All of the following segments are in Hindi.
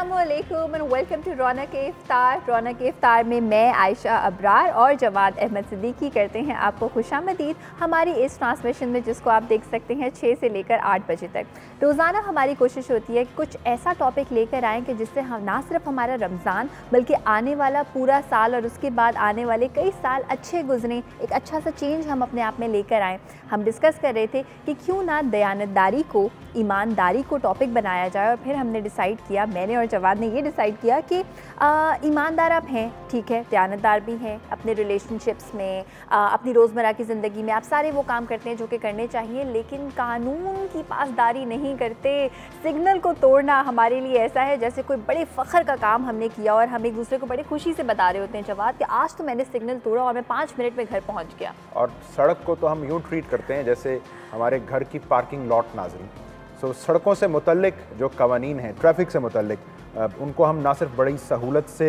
अस्सलामुअलैकुम एंड वेलकम टू रौनक इफ्तार। रौनक इफ्तार में मैं आयशा अबरार और जवाद अहमद सिद्दीकी करते हैं आपको खुशामदीद हमारी इस ट्रांसमिशन में, जिसको आप देख सकते हैं 6 से लेकर 8 बजे तक। रोज़ाना हमारी कोशिश होती है कि कुछ ऐसा टॉपिक लेकर आएँ कि जिससे हम ना सिर्फ हमारा रमज़ान बल्कि आने वाला पूरा साल और उसके बाद आने वाले कई साल अच्छे गुजरें, एक अच्छा सा चेंज हम अपने आप में लेकर आएँ। हम डिस्कस कर रहे थे कि क्यों ना दयानतदारी को, ईमानदारी को टॉपिक बनाया जाए, और फिर हमने डिसाइड किया, मैंने और जवाद ने ये डिसाइड किया कि ईमानदार आप हैं, ठीक है, दयानतदार भी हैं अपने रिलेशनशिप्स में, अपनी रोज़मर्रा की ज़िंदगी में आप सारे वो काम करते हैं जो कि करने चाहिए, लेकिन कानून की पासदारी नहीं करते। सिग्नल को तोड़ना हमारे लिए ऐसा है जैसे कोई बड़े फ़ख्र का काम हमने किया और हम एक दूसरे को बड़ी खुशी से बता रहे होते हैं जवाद कि आज तो मैंने सिग्नल तोड़ा और मैं 5 मिनट में घर पहुँच गया। और सड़क को तो हम यूँ ट्रीट करते हैं जैसे हमारे घर की पार्किंग लॉट नाज़रीन। सो सड़कों से मुतल्लिक जो कवानीन हैं, ट्रैफिक से मुतल्लिक, उनको हम ना सिर्फ बड़ी सहूलत से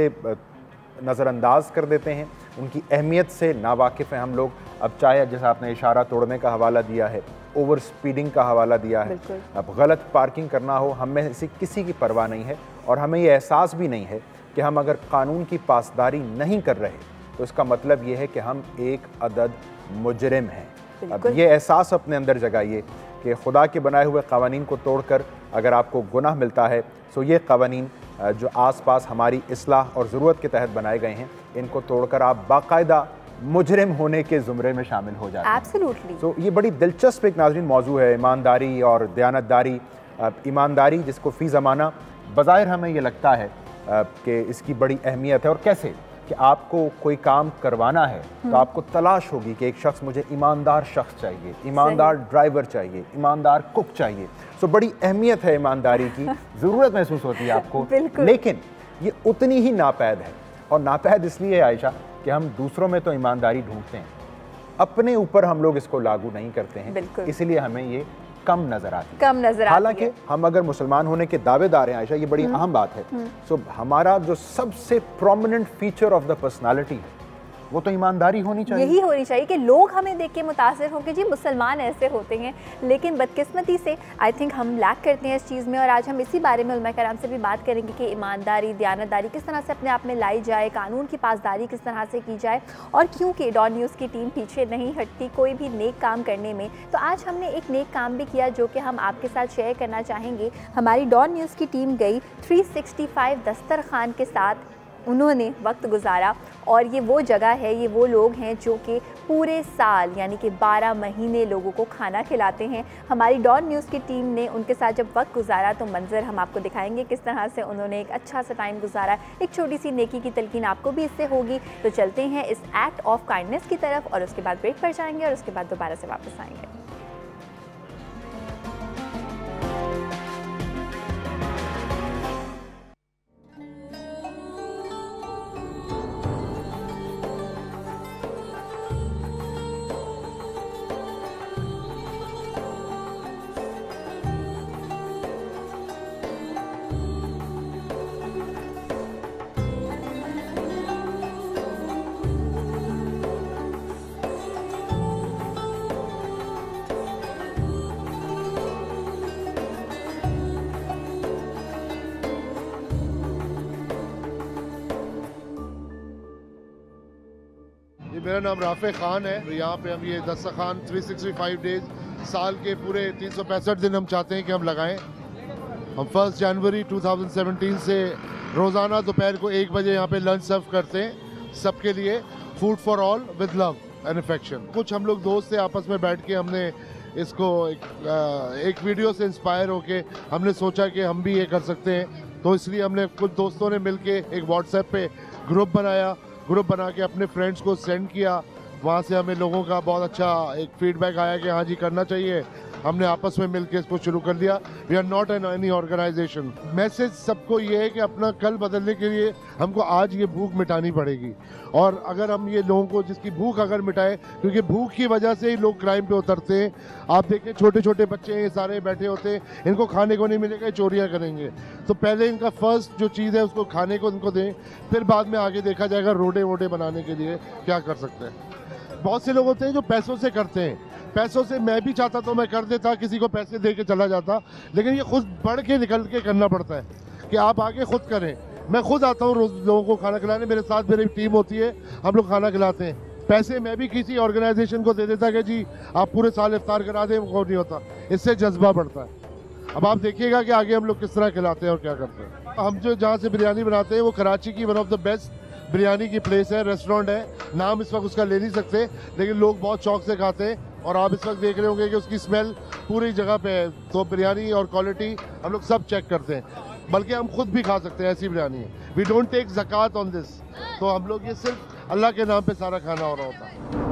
नज़रअंदाज कर देते हैं, उनकी अहमियत से नावाकिफ़ हैं हम लोग। अब चाहे जैसा आपने इशारा तोड़ने का हवाला दिया है, ओवर स्पीडिंग का हवाला दिया है, अब गलत पार्किंग करना हो, हम में से किसी की परवाह नहीं है और हमें ये एहसास भी नहीं है कि हम अगर कानून की पासदारी नहीं कर रहे तो इसका मतलब ये है कि हम एक अदद मुजरिम हैं। अब ये एहसास अपने अंदर जगाइए कि खुदा के बनाए हुए क़वानीन को तोड़कर अगर आपको गुनाह मिलता है तो ये क़वानीन जो आसपास हमारी इस्लाह और ज़रूरत के तहत बनाए गए हैं, इनको तोड़कर आप बाकायदा मुजरिम होने के ज़ुमरे में शामिल हो जाते हैं। एब्सोल्युटली। तो ये बड़ी दिलचस्प एक नाज़रीन मौजू है, ईमानदारी और दयानतदारी। ईमानदारी जिसको फ़ी ज़माना बज़ाहिर हमें ये लगता है कि इसकी बड़ी अहमियत है, और कैसे कि आपको कोई काम करवाना है तो आपको तलाश होगी कि एक शख्स, मुझे ईमानदार शख्स चाहिए, ईमानदार ड्राइवर चाहिए, ईमानदार कुक चाहिए। सो बड़ी अहमियत है ईमानदारी की, ज़रूरत महसूस होती है आपको, लेकिन ये उतनी ही नापैद है। और नापैद इसलिए है आयशा कि हम दूसरों में तो ईमानदारी ढूंढते हैं, अपने ऊपर हम लोग इसको लागू नहीं करते हैं, इसलिए हमें ये कम नजर आती है। हालांकि हम अगर मुसलमान होने के दावेदार हैं आयशा, ये बड़ी अहम बात है। सो हमारा जो सबसे prominent feature of the personality है वो तो ईमानदारी होनी चाहिए। यही होनी चाहिए कि लोग हमें देख के मुतासिर हों कि जी मुसलमान ऐसे होते हैं, लेकिन बदकिस्मती से आई थिंक हम लैक करते हैं इस चीज़ में। और आज हम इसी बारे में उलमा कराम से भी बात करेंगे कि ईमानदारी, दयानतदारी किस तरह से अपने आप में लाई जाए, कानून की पासदारी किस तरह से की जाए, और क्योंकि डॉन न्यूज़ की टीम पीछे नहीं हटती कोई भी नेक काम करने में। तो आज हमने एक नेक काम भी किया जो कि हम आपके साथ शेयर करना चाहेंगे। हमारी डॉन न्यूज़ की टीम गई 365 दस्तरखान के साथ, उन्होंने वक्त गुजारा, और ये वो जगह है, ये वो लोग हैं जो कि पूरे साल यानी कि 12 महीने लोगों को खाना खिलाते हैं। हमारी डॉन न्यूज़ की टीम ने उनके साथ जब वक्त गुजारा तो मंजर हम आपको दिखाएंगे किस तरह से उन्होंने एक अच्छा सा टाइम गुजारा। एक छोटी सी नेकी की तलकीन आपको भी इससे होगी। तो चलते हैं इस एक्ट ऑफ काइंडनेस की तरफ और उसके बाद ब्रेक पर जाएंगे और उसके बाद दोबारा से वापस आएंगे। मेरा नाम राफे खान है। यहाँ पे हम ये दस्तरखान 365 डेज, साल के पूरे 365 दिन हम चाहते हैं कि हम लगाएं। हम 1 जनवरी 2017 से रोज़ाना दोपहर को 1 बजे यहाँ पे लंच सर्व करते हैं सबके लिए, food for all with love and affection. कुछ हम लोग दोस्त थे, आपस में बैठ के हमने इसको एक वीडियो से इंस्पायर होके हमने सोचा कि हम भी ये कर सकते हैं। तो इसलिए हमने कुछ दोस्तों ने मिल के एक व्हाट्सएप पे ग्रुप बनाया, ग्रुप बना के अपने फ्रेंड्स को सेंड किया। वहाँ से हमें लोगों का बहुत अच्छा एक फीडबैक आया कि हाँ जी करना चाहिए। हमने आपस में मिलकर इसको शुरू कर दिया। We are not an any organization. Message सबको ये है कि अपना कल बदलने के लिए हमको आज ये भूख मिटानी पड़ेगी। और अगर हम ये लोगों को, जिसकी भूख अगर मिटाए, क्योंकि भूख की वजह से ही लोग क्राइम पे उतरते हैं। आप देखें छोटे छोटे बच्चे ये सारे बैठे होते हैं, इनको खाने को नहीं मिलेगा, चोरियाँ करेंगे। तो पहले इनका फर्स्ट जो चीज़ है उसको खाने को इनको दें, फिर बाद में आगे देखा जाएगा रोडे वोडे बनाने के लिए क्या कर सकते हैं। बहुत से लोग होते हैं जो पैसों से करते हैं, पैसों से मैं भी चाहता तो मैं कर देता, किसी को पैसे दे के चला जाता, लेकिन ये खुद बढ़ के निकल के करना पड़ता है कि आप आगे खुद करें। मैं खुद आता हूँ रोज लोगों को खाना खिलाने, मेरे साथ मेरी टीम होती है, हम लोग खाना खिलाते हैं। पैसे मैं भी किसी ऑर्गेनाइजेशन को दे देता कि जी आप पूरे साल इफ्तार करा दें, वो नहीं होता, इससे जज्बा बढ़ता है। अब आप देखिएगा कि आगे हम लोग किस तरह खिलाते हैं और क्या करते हैं। हम जो जहाँ से बिरयानी बनाते हैं वो कराची की one of the best biryani की प्लेस है, रेस्टोरेंट है। नाम इस वक्त उसका ले नहीं सकते, लेकिन लोग बहुत शौक से खाते हैं और आप इस वक्त देख रहे होंगे कि उसकी स्मेल पूरी जगह पे है। तो बिरयानी और क्वालिटी हम लोग सब चेक करते हैं, बल्कि हम खुद भी खा सकते हैं, ऐसी बिरयानी है। We don't take zakat on this. तो हम लोग ये सिर्फ अल्लाह के नाम पे सारा खाना हो रहा होता है।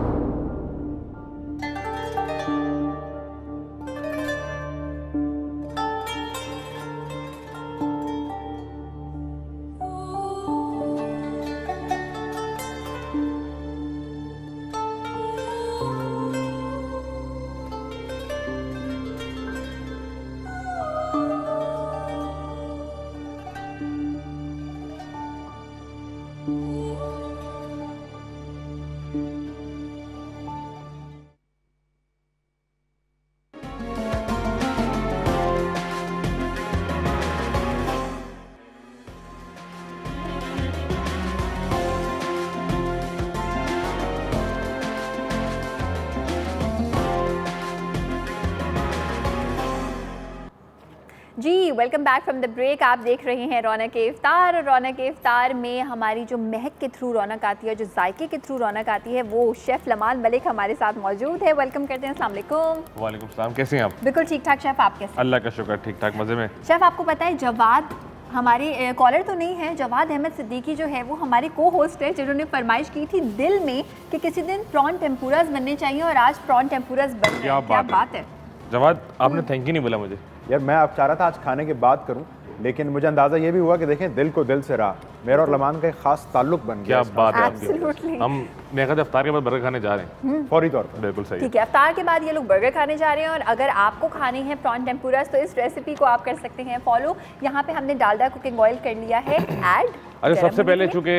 जी welcome back from the break. आप देख रहे हैं रौनक इफ्तार, और रौनक इफ्तार में हमारी जो महक के थ्रू रौनक आती है, जो जायके के थ्रू रौनक आती है, वो शेफ़ लमान मलिक हमारे साथ मौजूद है। वेलकम करते हैं। अस्सलाम वालेकुम। वालेकुम सलाम, कैसे हैं आप? बिल्कुल ठीक ठाक शेफ़, आप कैसे? अल्लाह का शुक्र, ठीक ठाक, मज़े में। शेफ़ आपको पता है जवाद हमारे कॉलर तो नहीं है, जवाद अहमद सिद्दीकी जो है वो हमारे को होस्ट है, जिन्होंने फरमाइश की थी दिल में कि किसी दिन प्रॉन टेम्पुरास बनने चाहिए, और आज प्रॉन टेम्पुरास बन रहे हैं। क्या बात है जवाद, आपने थैंक यू नहीं बोला मुझे। यार मैं आप चाह रहा था आज खाने के बाद करूं, लेकिन मुझे अंदाज़ा ये भी हुआ कि देखें दिल को दिल से रहा, मेरा और लमान का एक खास ताल्लुक बन गया। क्या बात है आपकी। हम मेरे ख्याल इफ्तार के बाद बर्गर खाने जा रहे हैं फौरी तौर पर। बिल्कुल सही। ठीक है, इफ्तार के बाद ये लोग बर्गर खाने जा रहे हैं, और अगर आपको खाने हैं प्रॉन टेम्पुरास तो इस रेसिपी को आप कर सकते हैं फॉलो। यहाँ पे हमने डालडा कुकिंग ऑयल कर लिया है ऐड। अच्छा, सबसे पहले चूँकि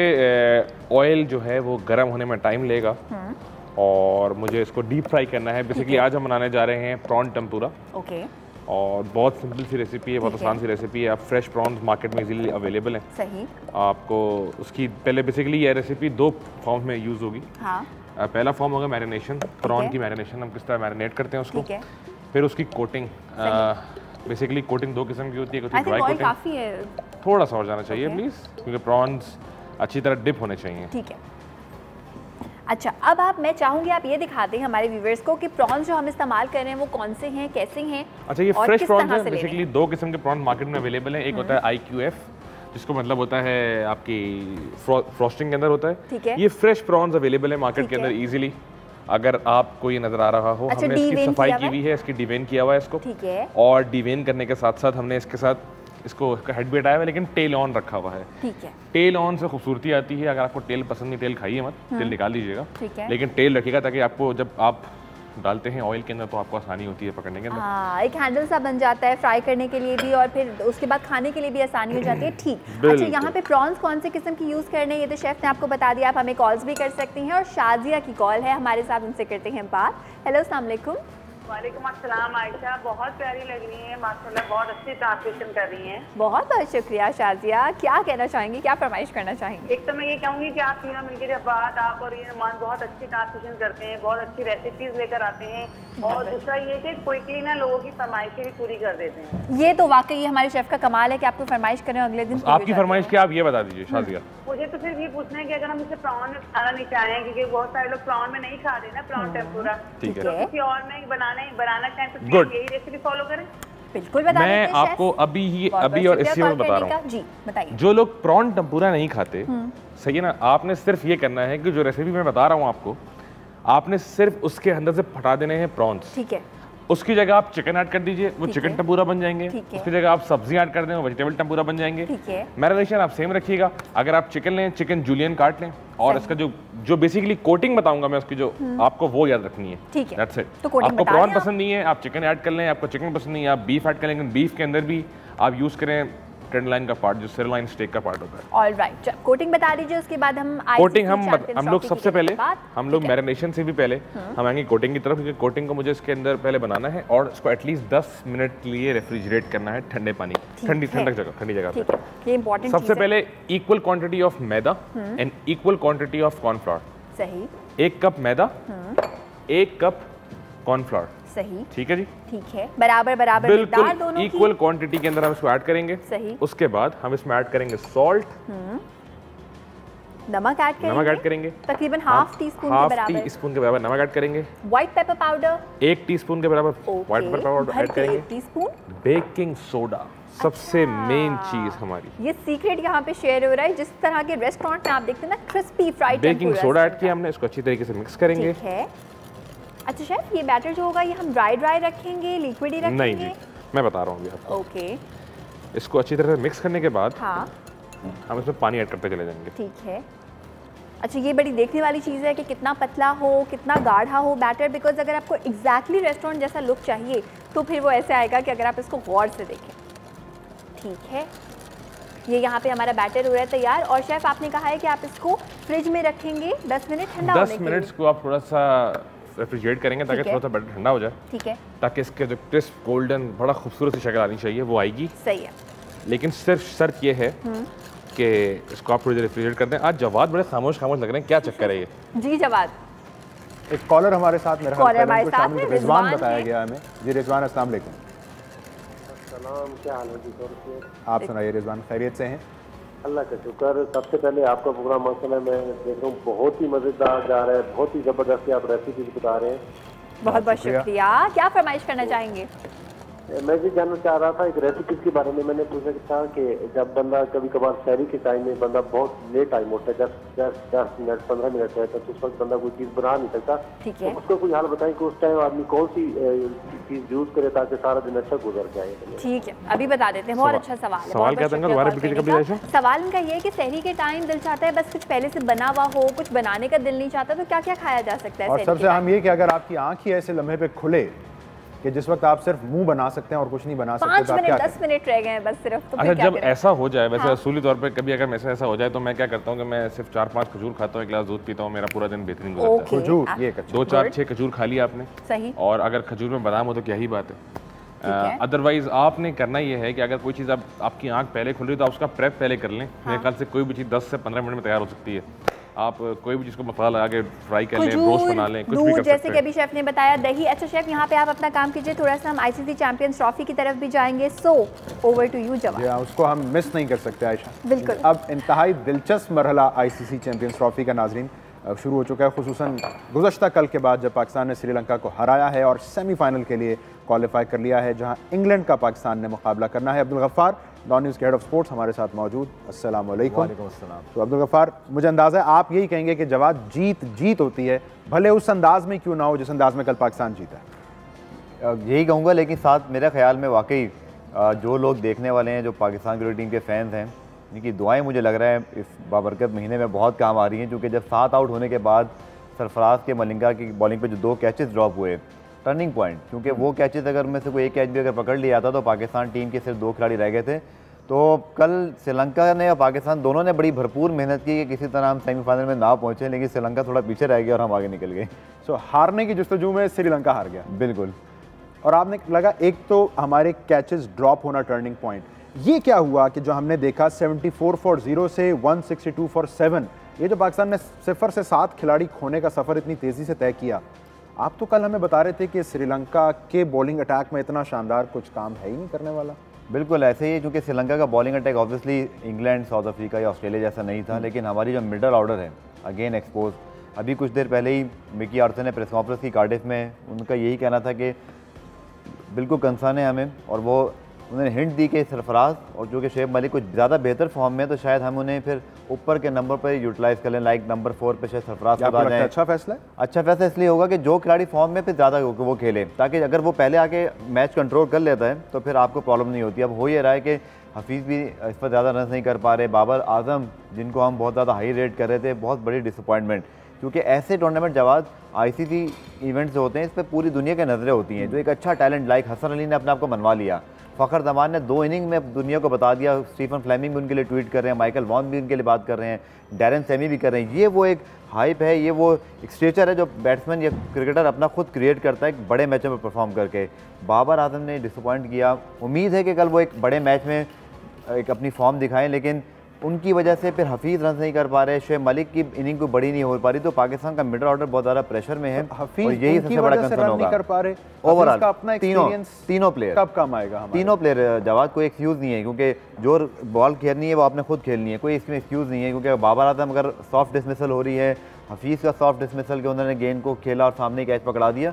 ऑयल जो है वो गर्म होने में टाइम लेगा और मुझे इसको डीप फ्राई करना है। बेसिकली आज हम बनाने जा रहे हैं प्रॉन टेम्पुरा। ओके। और बहुत सिंपल सी रेसिपी है, बहुत आसान सी रेसिपी है। आप फ्रेश प्रॉन्स मार्केट में इजीली अवेलेबल हैं। सही। आपको उसकी पहले बेसिकली ये रेसिपी 2 फॉर्म में यूज़ होगी। हाँ। पहला फॉर्म होगा मैरिनेशन, प्रॉन की मैरिनेशन, हम किस तरह मैरिनेट करते हैं उसको। फिर उसकी कोटिंग, बेसिकली कोटिंग 2 किस्म की होती है, होती ड्राई कोटिंग, काफ़ी है, थोड़ा सा और जाना चाहिए प्लीज़, क्योंकि प्रॉन्स अच्छी तरह डिप होने चाहिए। ठीक है। अच्छा, अब मैं चाहूंगी आप ये दिखा दें हमारे व्यूअर्स को कि प्रॉन्स जो हम इस्तेमाल कर रहे हैं वो कौन से हैं, कैसे हैं। अच्छा, ये फ्रेश प्रॉन्स हैं। बेसिकली 2 किस्म के प्रॉन्स मार्केट में अवेलेबल हैं। एक होता है IQF, जिसको मतलब होता है आपकी फ्रॉस्टिंग के अंदर होता है। ठीक है। ये फ्रेश प्रॉन्स अवेलेबल है मार्केट के अंदर इजीली। अगर आपको ये नजर आ रहा हो, अच्छा, हमने इसकी सफाई की हुई है, इसकी डिवेन किया हुआ है इसको। ठीक है। और डिवेन करने के साथ साथ हमने इसके साथ इसको हेड भी हटाया हुआ है, लेकिन टेल ऑन रखा हुआ है। ठीक है। टेल ऑन से खूबसूरती आती है। अगर आपको टेल पसंद नहीं, टेल खाइए मत, टेल निकाल दीजिएगा। ठीक है। लेकिन टेल रखिएगा ताकि आपको जब आप डालते हैं ऑयल के अंदर तो आपको आसानी होती है पकड़ने के अंदर। हाँ, एक हैंडल सा बन जाता है फ्राई करने के लिए भी, और फिर उसके बाद खाने के लिए भी आसानी हो जाती है। ठीक। अच्छा, यहाँ पे प्रॉन्स कौन से किस्म की यूज़ करने, ये तो शेफ़ ने आपको बता दिया। आप हमें कॉल्स भी कर सकती हैं, और शाजिया की कॉल है हमारे साथ, उनसे करते हैं बात। हेलो, अस्सलाम वालेकुम। वालेकुम अस्सलाम। आयशा बहुत प्यारी लग रही हैं माशाल्लाह, बहुत अच्छी ट्रांसलेशन कर रही हैं। बहुत बहुत शुक्रिया शाजिया। क्या कहना चाहेंगी, क्या फरमाइश करना चाहेंगी? एक तो मैं ये कहूँगी कि आप तीनों मिलकर जब बात आप और ये नुमान बहुत अच्छी ट्रांसलेशन करते हैं, बहुत अच्छी रेसिपीज लेकर आते हैं, और दूसरा ये कि क्विकली ना लोगों की फरमाइशें भी पूरी कर देते हैं। ये तो वाकई हमारे शेफ का कमाल है कि आपको फरमाइश करें अगले दिन। आपकी फरमाइश क्या, आप ये बता दीजिए शाजिया। मुझे तो सिर्फ ये पूछना है कि अगर हम इसे प्रॉन में खाना नहीं चाहें, क्योंकि बहुत सारे लोग प्रॉन में नहीं खा रहे ना प्रॉन टेम्पुरा, ठीक है, तो किसी और में बनाना चाहें तो Good. यही रेसिपी फॉलो करें। बिल्कुल बता मैं आपको अभी और इसी वक्त बता रहा हूँ। जी बताइए। जो लोग प्रॉन टेम्पुरा नहीं खाते, सही है ना, आपने सिर्फ ये करना है कि जो रेसिपी मैं बता रहा हूँ आपको, आपने सिर्फ उसके अंदर से हटा देने हैं प्रॉन्स। ठीक है। उसकी जगह आप चिकन ऐड कर दीजिए, वो चिकन टेम्पुरा बन जाएंगे। उसकी जगह आप सब्जी ऐड कर दें, वो वेजिटेबल टेम्पुरा बन जाएंगे। मैरिनेशन आप सेम रखिएगा। अगर आप चिकन लें, चिकन जूलियन काट लें, और इसका जो बेसिकली कोटिंग बताऊंगा मैं उसकी, जो आपको वो याद रखनी है। ठीक है। That's it. तो आपको प्रॉन पसंद नहीं है, आप चिकन ऐड कर लें। आपको चिकन पसंद नहीं है, आप बीफ ऐड कर लें। लेकिन बीफ के अंदर भी आप यूज़ करें टेंडरलाइन का पार्ट, जो सिरलाइन स्टेक का पार्ट होता है। ऑलराइट, कोटिंग बता दीजिए, उसके बाद हम कोटिंग हम लोग सबसे पहले हम लोग मैरिनेशन से भी पहले हम आएंगे कोटिंग की तरफ, क्योंकि कोटिंग को मुझे इसके अंदर पहले बनाना है और इसको एटलीस्ट 10 मिनट के लिए रेफ्रिजरेट करना है ठंडे पानी, ठंडी जगह पे। ये इंपॉर्टेंट सबसे पहले equal quantity of maida and equal quantity of cornflour. सही। 1 कप मैदा, 1 कप कॉर्नफ्लोर। सही। ठीक है जी, ठीक है, बराबर बराबर मिकदार दोनों की, इक्वल क्वांटिटी के अंदर हम इसको ऐड करेंगे। सही। उसके बाद हम इसमें ऐड करेंगे सॉल्ट, नमक ऐड करेंगे तकरीबन हाफ टी स्पून के बराबर नमक ऐड करेंगे। व्हाइट पेपर पाउडर 1 टीस्पून के बराबर व्हाइट पेपर पाउडर ऐड करेंगे। 1 टीस्पून बेकिंग सोडा, सबसे मेन चीज हमारी, ये सीक्रेट यहाँ पे शेयर हो रहा है। जिस तरह के रेस्टोरेंट में आप देखते हैं ना, crispy fried, baking soda add किया हमने, इसको अच्छी तरीके से मिक्स करेंगे। ठीक है। अच्छा शेफ, ये बैटर जो होगा ये हम ड्राई रखेंगे, लिक्विड ही रखेंगे? नहीं जी, मैं बता रहा हूँ अभी आपको। ओके। इसको अच्छी तरह से मिक्स करने के बाद हाँ, हम इसमें पानी ऐड करते चले जाएंगे। ठीक है। अच्छा, ये बड़ी देखने वाली चीज़ है कि कितना पतला हो, कितना गाढ़ा हो बैटर, बिकॉज अगर आपको एग्जैक्टली रेस्टोरेंट जैसा लुक चाहिए तो फिर वो ऐसे आएगा कि अगर आप इसको गौर से देखें। ठीक है, ये यहाँ पे हमारा बैटर हो रहा है तैयार। और शेफ आपने कहा है कि आप इसको फ्रिज में रखेंगे 10 मिनट ठंडा होने के लिए। 10 मिनट्स को आप थोड़ा सा रेफ्रिजरेट करेंगे ताकि थोड़ा सा बैटर ठंडा हो जाए। ठीक है। ताकि इसके जो क्रिस्प गोल्डन बड़ा खूबसूरत सी शक्ल आनी चाहिए वो आएगी। सही है। लेकिन सिर्फ शर्त ये है कि इसको आप थोड़ी देर रेफ्रिजरेट कर दें। आज जवाद बड़े खामोश लग रहे हैं, क्या चक्कर है ये? जी जवाद, एक कॉलर हमारे साथ मेरा रिजवान बताया गया हमें। जी रिजवान, अस्सलाम वालेकुम। क्या हाल है जी सर? आप सुनाइए रिजवान, खैरियत से हैं? अल्लाह का शुक्र। सबसे पहले आपका प्रोग्राम माशाल्लाह मैं देख रहा हूँ बहुत ही मज़ेदार जा रहा है, बहुत ही ज़बरदस्त आप रेसिपी बता रहे हैं। बहुत बहुत शुक्रिया। क्या फरमाइश करना चाहेंगे? मैं भी जानना चाह रहा था एक रेसिपी के बारे में। मैंने पूछा था कि जब बंदा कभी कभार शहरी के टाइम में बंदा बहुत लेट टाइम होता है, 10 मिनट 15 मिनट रहता है, तो उस वक्त बंदा कोई चीज़ बना नहीं सकता। ठीक है। तो उसको कोई हाल बताएं कि उस टाइम आदमी कौन सी चीज़ यूज़ करे ताकि सारा दिन अच्छा गुजर जाए। ठीक है, अभी बता देते हैं। बहुत अच्छा सवाल है। सवाल क्या था? सवाल इनका ये है कि सहरी के टाइम दिल चाहता है बस कुछ पहले से बना हुआ हो, कुछ बनाने का दिल नहीं चाहता, तो क्या क्या खाया जा सकता है? और सबसे अहम ये कि अगर आपकी आंख ही ऐसे लम्हे पे खुले कि जिस वक्त आप सिर्फ मुंह बना सकते हैं और कुछ नहीं बना सकते, 5 मिनट 10 मिनट रह गए हैं बस सिर्फ, तो अच्छा जब ऐसा हो जाए, वैसे हाँ। असूली तौर पे कभी अगर मेरे से ऐसा हो जाए तो मैं क्या करता हूँ कि मैं सिर्फ 4-5 खजूर खाता हूँ, 1 गिलास दूध पीता हूँ, मेरा पूरा दिन बेहतरीन गुजरता है। खजूर, ये 2-4-6 खजूर खा लिया आपने, सही। और अगर खजूर में बादाम हो तो क्या ही बात है। अदरवाइज आपने करना ये है कि अगर कोई चीज़ आपकी आंख पहले खुल रही है तो आप उसका प्रेप पहले कर लें। मेरे ख्याल से कोई भी चीज़ 10 से 15 मिनट में तैयार हो सकती है। आप कोई भी चीज़ को मसाला लगा के फ्राई कर लें, रोस्ट बना लें, कुछ भी कर सकते हैं। जैसे कि अभी शेफ ने बताया, दही। अच्छा शेफ, यहाँ पे आप अपना काम कीजिए, थोड़ा सा हम आईसीसी चैंपियंस ट्रॉफी की तरफ भी जाएंगे। सो ओवर टू यू जवाब। उसको हम मिस नहीं कर सकते आयशा। बिल्कुल। अब इंतहाई दिलचस्प मरहला आईसीसी चैंपियंस ट्रॉफी का नाजरीन शुरू हो चुका है, खुसूसन गुज़श्ता कल के बाद जब पाकिस्तान ने श्रीलंका को हराया है और सेमीफाइनल के लिए क्वालिफाई कर लिया है, जहां इंग्लैंड का पाकिस्तान ने मुकाबला करना है। अब्दुल गफ्फार, डॉन न्यूज़ के हेड ऑफ स्पोर्ट्स, हमारे साथ मौजूद। अस्सलाम वालेकुम। तो अब्दुल गफ्फार, मुझे अंदाज़ा है आप यही कहेंगे कि जवाब जीत होती है, भले उस अंदाज में क्यों ना हो जिस अंदाज में कल पाकिस्तान जीता है। यही कहूँगा, लेकिन साथ मेरे ख्याल में वाकई जो लोग देखने वाले हैं, जो पाकिस्तान क्रिकेट टीम के फैंस हैं, इनकी दुआएं मुझे लग रहा है इस बाबरकत महीने में बहुत काम आ रही हैं। क्योंकि जब 7 आउट होने के बाद सरफराज के मलिंगा की बॉलिंग पे जो 2 कैचेस ड्रॉप हुए, टर्निंग पॉइंट, क्योंकि वो कैचेस अगर में से कोई एक कैच भी अगर पकड़ लिया था तो पाकिस्तान टीम के सिर्फ 2 खिलाड़ी रह गए थे। तो कल श्रीलंका ने और पाकिस्तान दोनों ने बड़ी भरपूर मेहनत की कि किसी तरह हम सेमीफाइनल में ना पहुँचे, लेकिन श्रीलंका थोड़ा पीछे रह गया और हम आगे निकल गए। सो हारने की जस्तजू में श्रीलंका हार गया। बिल्कुल। और आपने लगा एक तो हमारे कैचेस ड्रॉप होना टर्निंग पॉइंट, ये क्या हुआ कि जो हमने देखा 74 फॉर 0 से 162 फॉर 7, ये जो पाकिस्तान ने 0 से 7 खिलाड़ी खोने का सफ़र इतनी तेज़ी से तय किया। आप तो कल हमें बता रहे थे कि श्रीलंका के बॉलिंग अटैक में इतना शानदार कुछ काम है ही नहीं करने वाला। बिल्कुल ऐसे ही है, क्योंकि श्रीलंका का bowling attack obviously England, south Africa या ऑस्ट्रेलिया जैसा नहीं था, लेकिन हमारी जो मिडल ऑर्डर है अगेन एक्सपोज। अभी कुछ देर पहले ही मिकी आर्थर ने प्रेस कॉन्फ्रेंस की कार्डिफ में उनका यही कहना था कि बिल्कुल कंसर्न है हमें, और वो उन्होंने हिंट दी कि सरफराज और जो कि शुएब मलिक कुछ ज़्यादा बेहतर फॉर्म में, तो शायद हम उन्हें फिर ऊपर के नंबर पर यूटिलाइज़ कर लें, लाइक नंबर 4 पे शायद सरफराज आ जाए। अच्छा फैसला है? अच्छा फैसला इसलिए होगा कि जो खिलाड़ी फॉर्म में फिर ज़्यादा वो खेले, ताकि अगर वो पहले आके मैच कंट्रोल कर लेता है तो फिर आपको प्रॉब्लम नहीं होती। अब हो ये रहा है कि हफीज़ भी इस पर ज़्यादा रन नहीं कर पा रहे, बाबर आजम जिनको हम बहुत ज़्यादा हाई रेट कर रहे थे, बहुत बड़ी डिसअपॉइंटमेंट। क्योंकि ऐसे टूर्नामेंट जवाब आईसीसी इवेंट्स जो होते हैं, इस पर पूरी दुनिया की नज़रें होती हैं। जो एक अच्छा टैलेंट लाइक हसन अली ने अपने आप को मनवा लिया, फ़खर जमान ने 2 इनिंग में दुनिया को बता दिया। स्टीफन फ्लेमिंग भी उनके लिए ट्वीट कर रहे हैं, माइकल वॉन भी उनके लिए बात कर रहे हैं, डैरेन सेमी भी कर रहे हैं। ये वो एक हाइप है, ये वो एक स्टेचर है जो बैट्समैन या क्रिकेटर अपना खुद क्रिएट करता है एक बड़े मैचों में परफॉर्म करके। बाबर आजम ने डिसअपॉइंट किया, उम्मीद है कि कल वो एक बड़े मैच में एक अपनी फॉर्म दिखाएं, लेकिन उनकी वजह से फिर हफीज़ रन नहीं कर पा रहे, शोएब मलिक की इनिंग कोई बड़ी नहीं हो पा रही, तो पाकिस्तान का मिडल ऑर्डर बहुत ज़्यादा प्रेशर में है। और यही सबसे बड़ा कंसर्न होगा। ओवरऑल तीनों प्लेयर कब काम आएगा, तीनों प्लेयर जवाब कोई एक्सक्यूज़ नहीं है, क्योंकि जो बॉल खेलनी है वो आपने खुद खेलनी है, कोई इसमें एक्सक्यूज़ नहीं है। क्योंकि बाबर आजम अगर सॉफ्ट डिसमिसल हो रही है, हफीज़ का सॉफ्ट डिसमिसल के उन्होंने गेंद को खेला और सामने कैच पकड़ा दिया,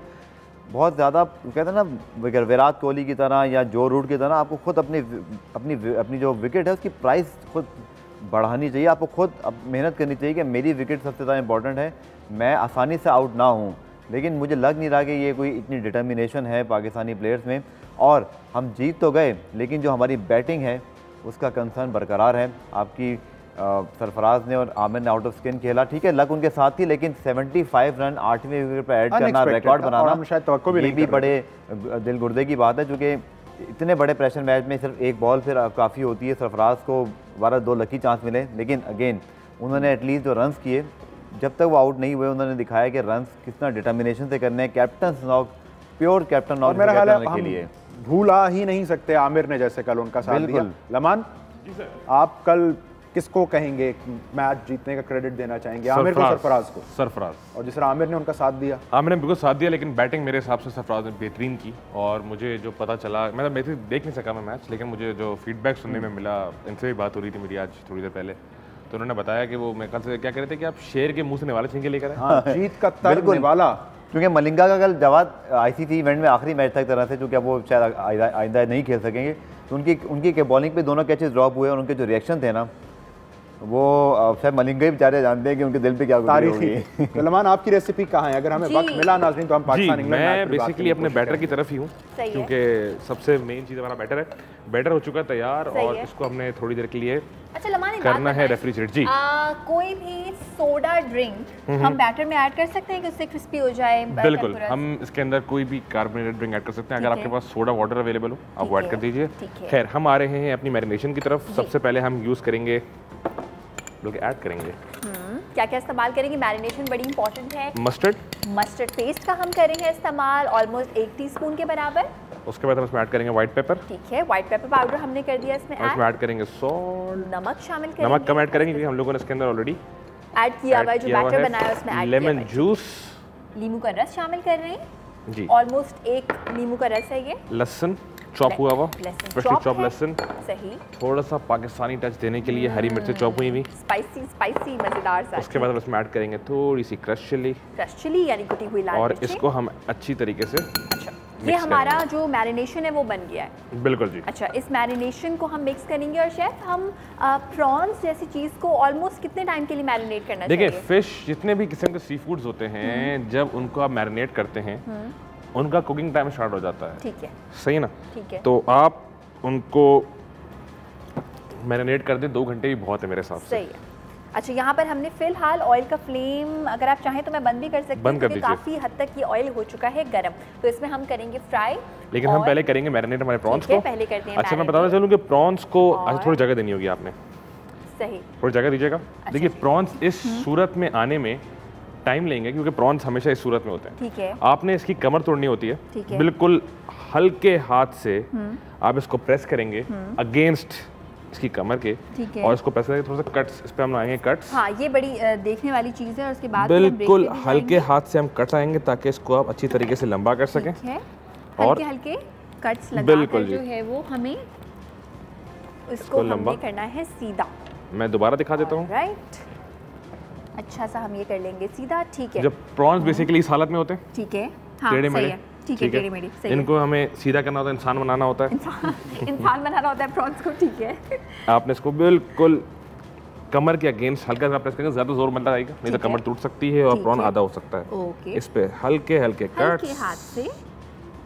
बहुत ज़्यादा कहते हैं ना विराट कोहली की तरह या जो रूट की तरह आपको खुद अपनी जो विकेट है उसकी प्राइस खुद बढ़ानी चाहिए। आपको खुद अब मेहनत करनी चाहिए कि मेरी विकेट सबसे ज़्यादा इंपॉर्टेंट है, मैं आसानी से आउट ना हूँ। लेकिन मुझे लग नहीं रहा कि ये कोई इतनी डिटर्मिनेशन है पाकिस्तानी प्लेयर्स में। और हम जीत तो गए, लेकिन जो हमारी बैटिंग है उसका कंसर्न बरकरार है। आपकी सरफराज ने और आमिर ने आउट ऑफ स्पिन खेला, ठीक है, लक उनके साथ थी, लेकिन 75 रन 8वीं विकेट पर ऐड करना, रिकॉर्ड बनाना, ये भी बड़े दिल गुर्दे की बात है। क्योंकि इतने बड़े प्रेशर मैच में सिर्फ एक बॉल फिर काफ़ी होती है। सरफराज को 2 लकी चांस मिले, लेकिन अगेन उन्होंने एटलीस्ट जो रन्स किए, जब तक वो आउट नहीं हुए उन्होंने दिखाया कि रन्स कितना डिटर्मिनेशन से करने हैं। Captain knock, pure captain knock के लिए भूला ही नहीं सकते आमिर ने जैसे कल उनका साथ दिया। लमान, आप कल किसको कहेंगे मैच जीतने का क्रेडिट देना चाहेंगे, आमिर को, सरफराज को? सरफराज। और जिस तरह आमिर ने उनका साथ दिया, आमिर ने बिल्कुल साथ दिया, लेकिन बैटिंग मेरे हिसाब से सरफराज ने बेहतरीन की। और मुझे जो पता चला, मैं देख नहीं सका मैं मैच, लेकिन मुझे जो फीडबैक सुनने में मिला, इनसे भी बात हो रही थी मेरी आज थोड़ी देर पहले, तो उन्होंने बताया कि वो मैं कल से क्या कह रहे थे कि आप शेर के मुंह से निवाले छीन के लेकर आए। जीत का तर्क निवाला। क्योंकि मलिंगा का कल जवाब आईसीसी इवेंट में आखिरी मैच तक तरह से, क्योंकि अब वो शायद आइंदा नहीं खेल सकेंगे, तो उनकी बॉलिंग पे दोनों कैचेस ड्रॉप हुए और उनके जो रिएक्शन थे ना, वो शायद मलिंगा ही बेचारे जानते हैं कि उनके दिल पे क्या गुजरी होगी। सलमान, आपकी रेसिपी कहाँ है? अगर हमें वक्त मिला नाज़रीन तो हम पाकिस्तान इंग्लैंड मैं बेसिकली अपने बैटर की तरफ ही हूँ, क्योंकि सबसे मेन चीज़ हमारा बैटर है। बैटर हो चुका है तैयार, और इसको हमने थोड़ी देर के लिए करना है रेफ्रिजरेट। जी, कोई भी सोडा ड्रिंक हम बैटर में ऐड कर सकते हैं कि उससे क्रिस्पी हो जाए? बिल्कुल, हम इसके अंदर कोई भी कार्बोनेटेड ड्रिंक ऐड कर सकते हैं। अगर आपके पास सोडा वाटर अवेलेबल हो आप वो ऐड कर दीजिए। खैर, हम आ रहे हैं अपनी मैरिनेशन की तरफ। सबसे पहले हम यूज़ करेंगे, बल्कि ऐड करेंगे, क्या क्या इस्तेमाल करेंगे? मैरिनेशन बड़ी इंपॉर्टेंट है। मस्टर्ड पेस्ट का हम करेंगे इस्तेमाल ऑलमोस्ट 1 टीस्पून के बराबर। उसके बाद हम इसमें ऐड करेंगे व्हाइट पेपर। ठीक है, व्हाइट पेपर पाउडर हमने कर दिया इसमें ऐड करेंगे सॉल्ट, नमक शामिल करेंगे। नमक कम ऐड करेंगे क्योंकि हम लोगों ने इसके अंदर ऑलरेडी ऐड किया हुआ है, जो बैटर बनाया उसमें ऐड किया। लेमन जूस, नींबू का रस शामिल कर रहे हैं जी, ऑलमोस्ट 1 नींबू का रस है ये। लहसुन चॉप हुआ हुआ, फ्रेशली चॉप लहसुन, सही, थोड़ा सा पाकिस्तानी टच देने के लिए हरी मिर्च चॉप हुई हुई, स्पाइसी मजेदार सा। उसके बाद हम इसमें ऐड करेंगे थोड़ी सी क्रश चिली यानी कुटी हुई लाल और मिर्ची। इसको हम अच्छी तरीके से ये हमारा जो मैरिनेशन है वो बन गया है। बिल्कुल जी। अच्छा, इस मैरिनेशन को हम मिक्स करेंगे। और शेफ, हम प्रॉन्स जैसी चीज़ को ऑलमोस्ट कितने टाइम के लिए मैरिनेट करना चाहिए? देखिए, फिश जितने भी किस्म के सी फूड्स होते हैं, जब उनको आप मैरिनेट करते हैं उनका कुकिंग टाइम स्टार्ट हो जाता है। ठीक है, सही ना? ठीक है, तो आप उनको मैरिनेट कर दें 2 घंटे भी बहुत है मेरे हिसाब से। सही है। अच्छा, यहाँ पर हमने फिलहाल ऑयल का फ्लेम, अगर आप चाहें तो मैं बंद भी कर सकती हूँ, क्योंकि काफ़ी हद तक ये ऑयल हो चुका है गर्म, तो इसमें हम करेंगे फ्राई। लेकिन हम पहले करेंगे मैरिनेट हमारे प्रॉन्स को। पहले करते हैं। अच्छा, मैं बताना चाहूँ कि प्रॉन्स को आज थोड़ी जगह देनी होगी आपने। सही, थोड़ी जगह दीजिएगा। देखिए, प्रॉन्स इस सूरत में आने में टाइम लेंगे, क्योंकि प्रॉन्स हमेशा इस सूरत में होते हैं। ठीक है, आपने इसकी कमर तोड़नी होती है। बिल्कुल हल्के हाथ से आप इसको प्रेस करेंगे अगेंस्ट इसकी कमर के, और इसको प्रेस करके थोड़ा सा कट्स इस पे हम लाएंगे, कट्स। हाँ, ये बड़ी देखने वाली चीज़ है। और उसके बाद बिल्कुल हल्के हाथ से हम कट्स आएंगे ताकि इसको आप अच्छी तरीके से लंबा कर सकें। और हल्के कट्स लगाकर जो है वो हमें इसको लंबा करना है सीधा। मैं दोबारा दिखा देता हूँ। राइट, अच्छा सा हम ये कर लेंगे सीधा। ठीक है, जब प्रॉन्स बेसिकली इस हालत में होते हैं, ठीक है, हाँ, सही है, ठीक है, टेढ़ी मेढ़ी, सही है। इनको हमें सीधा करना होता है, इंसान बनाना होता है, इंसान बनाना होता है प्रॉन्स को। ठीक है, आपने इसको बिल्कुल कमर के अगेंस्ट हल्का सा प्रेस करेंगे, ज्यादा जोर मत लगाइएगा, नहीं तो कमर टूट सकती है और प्रॉन आधा हो सकता है। इस पे हल्के हल्के कट्स हाथ से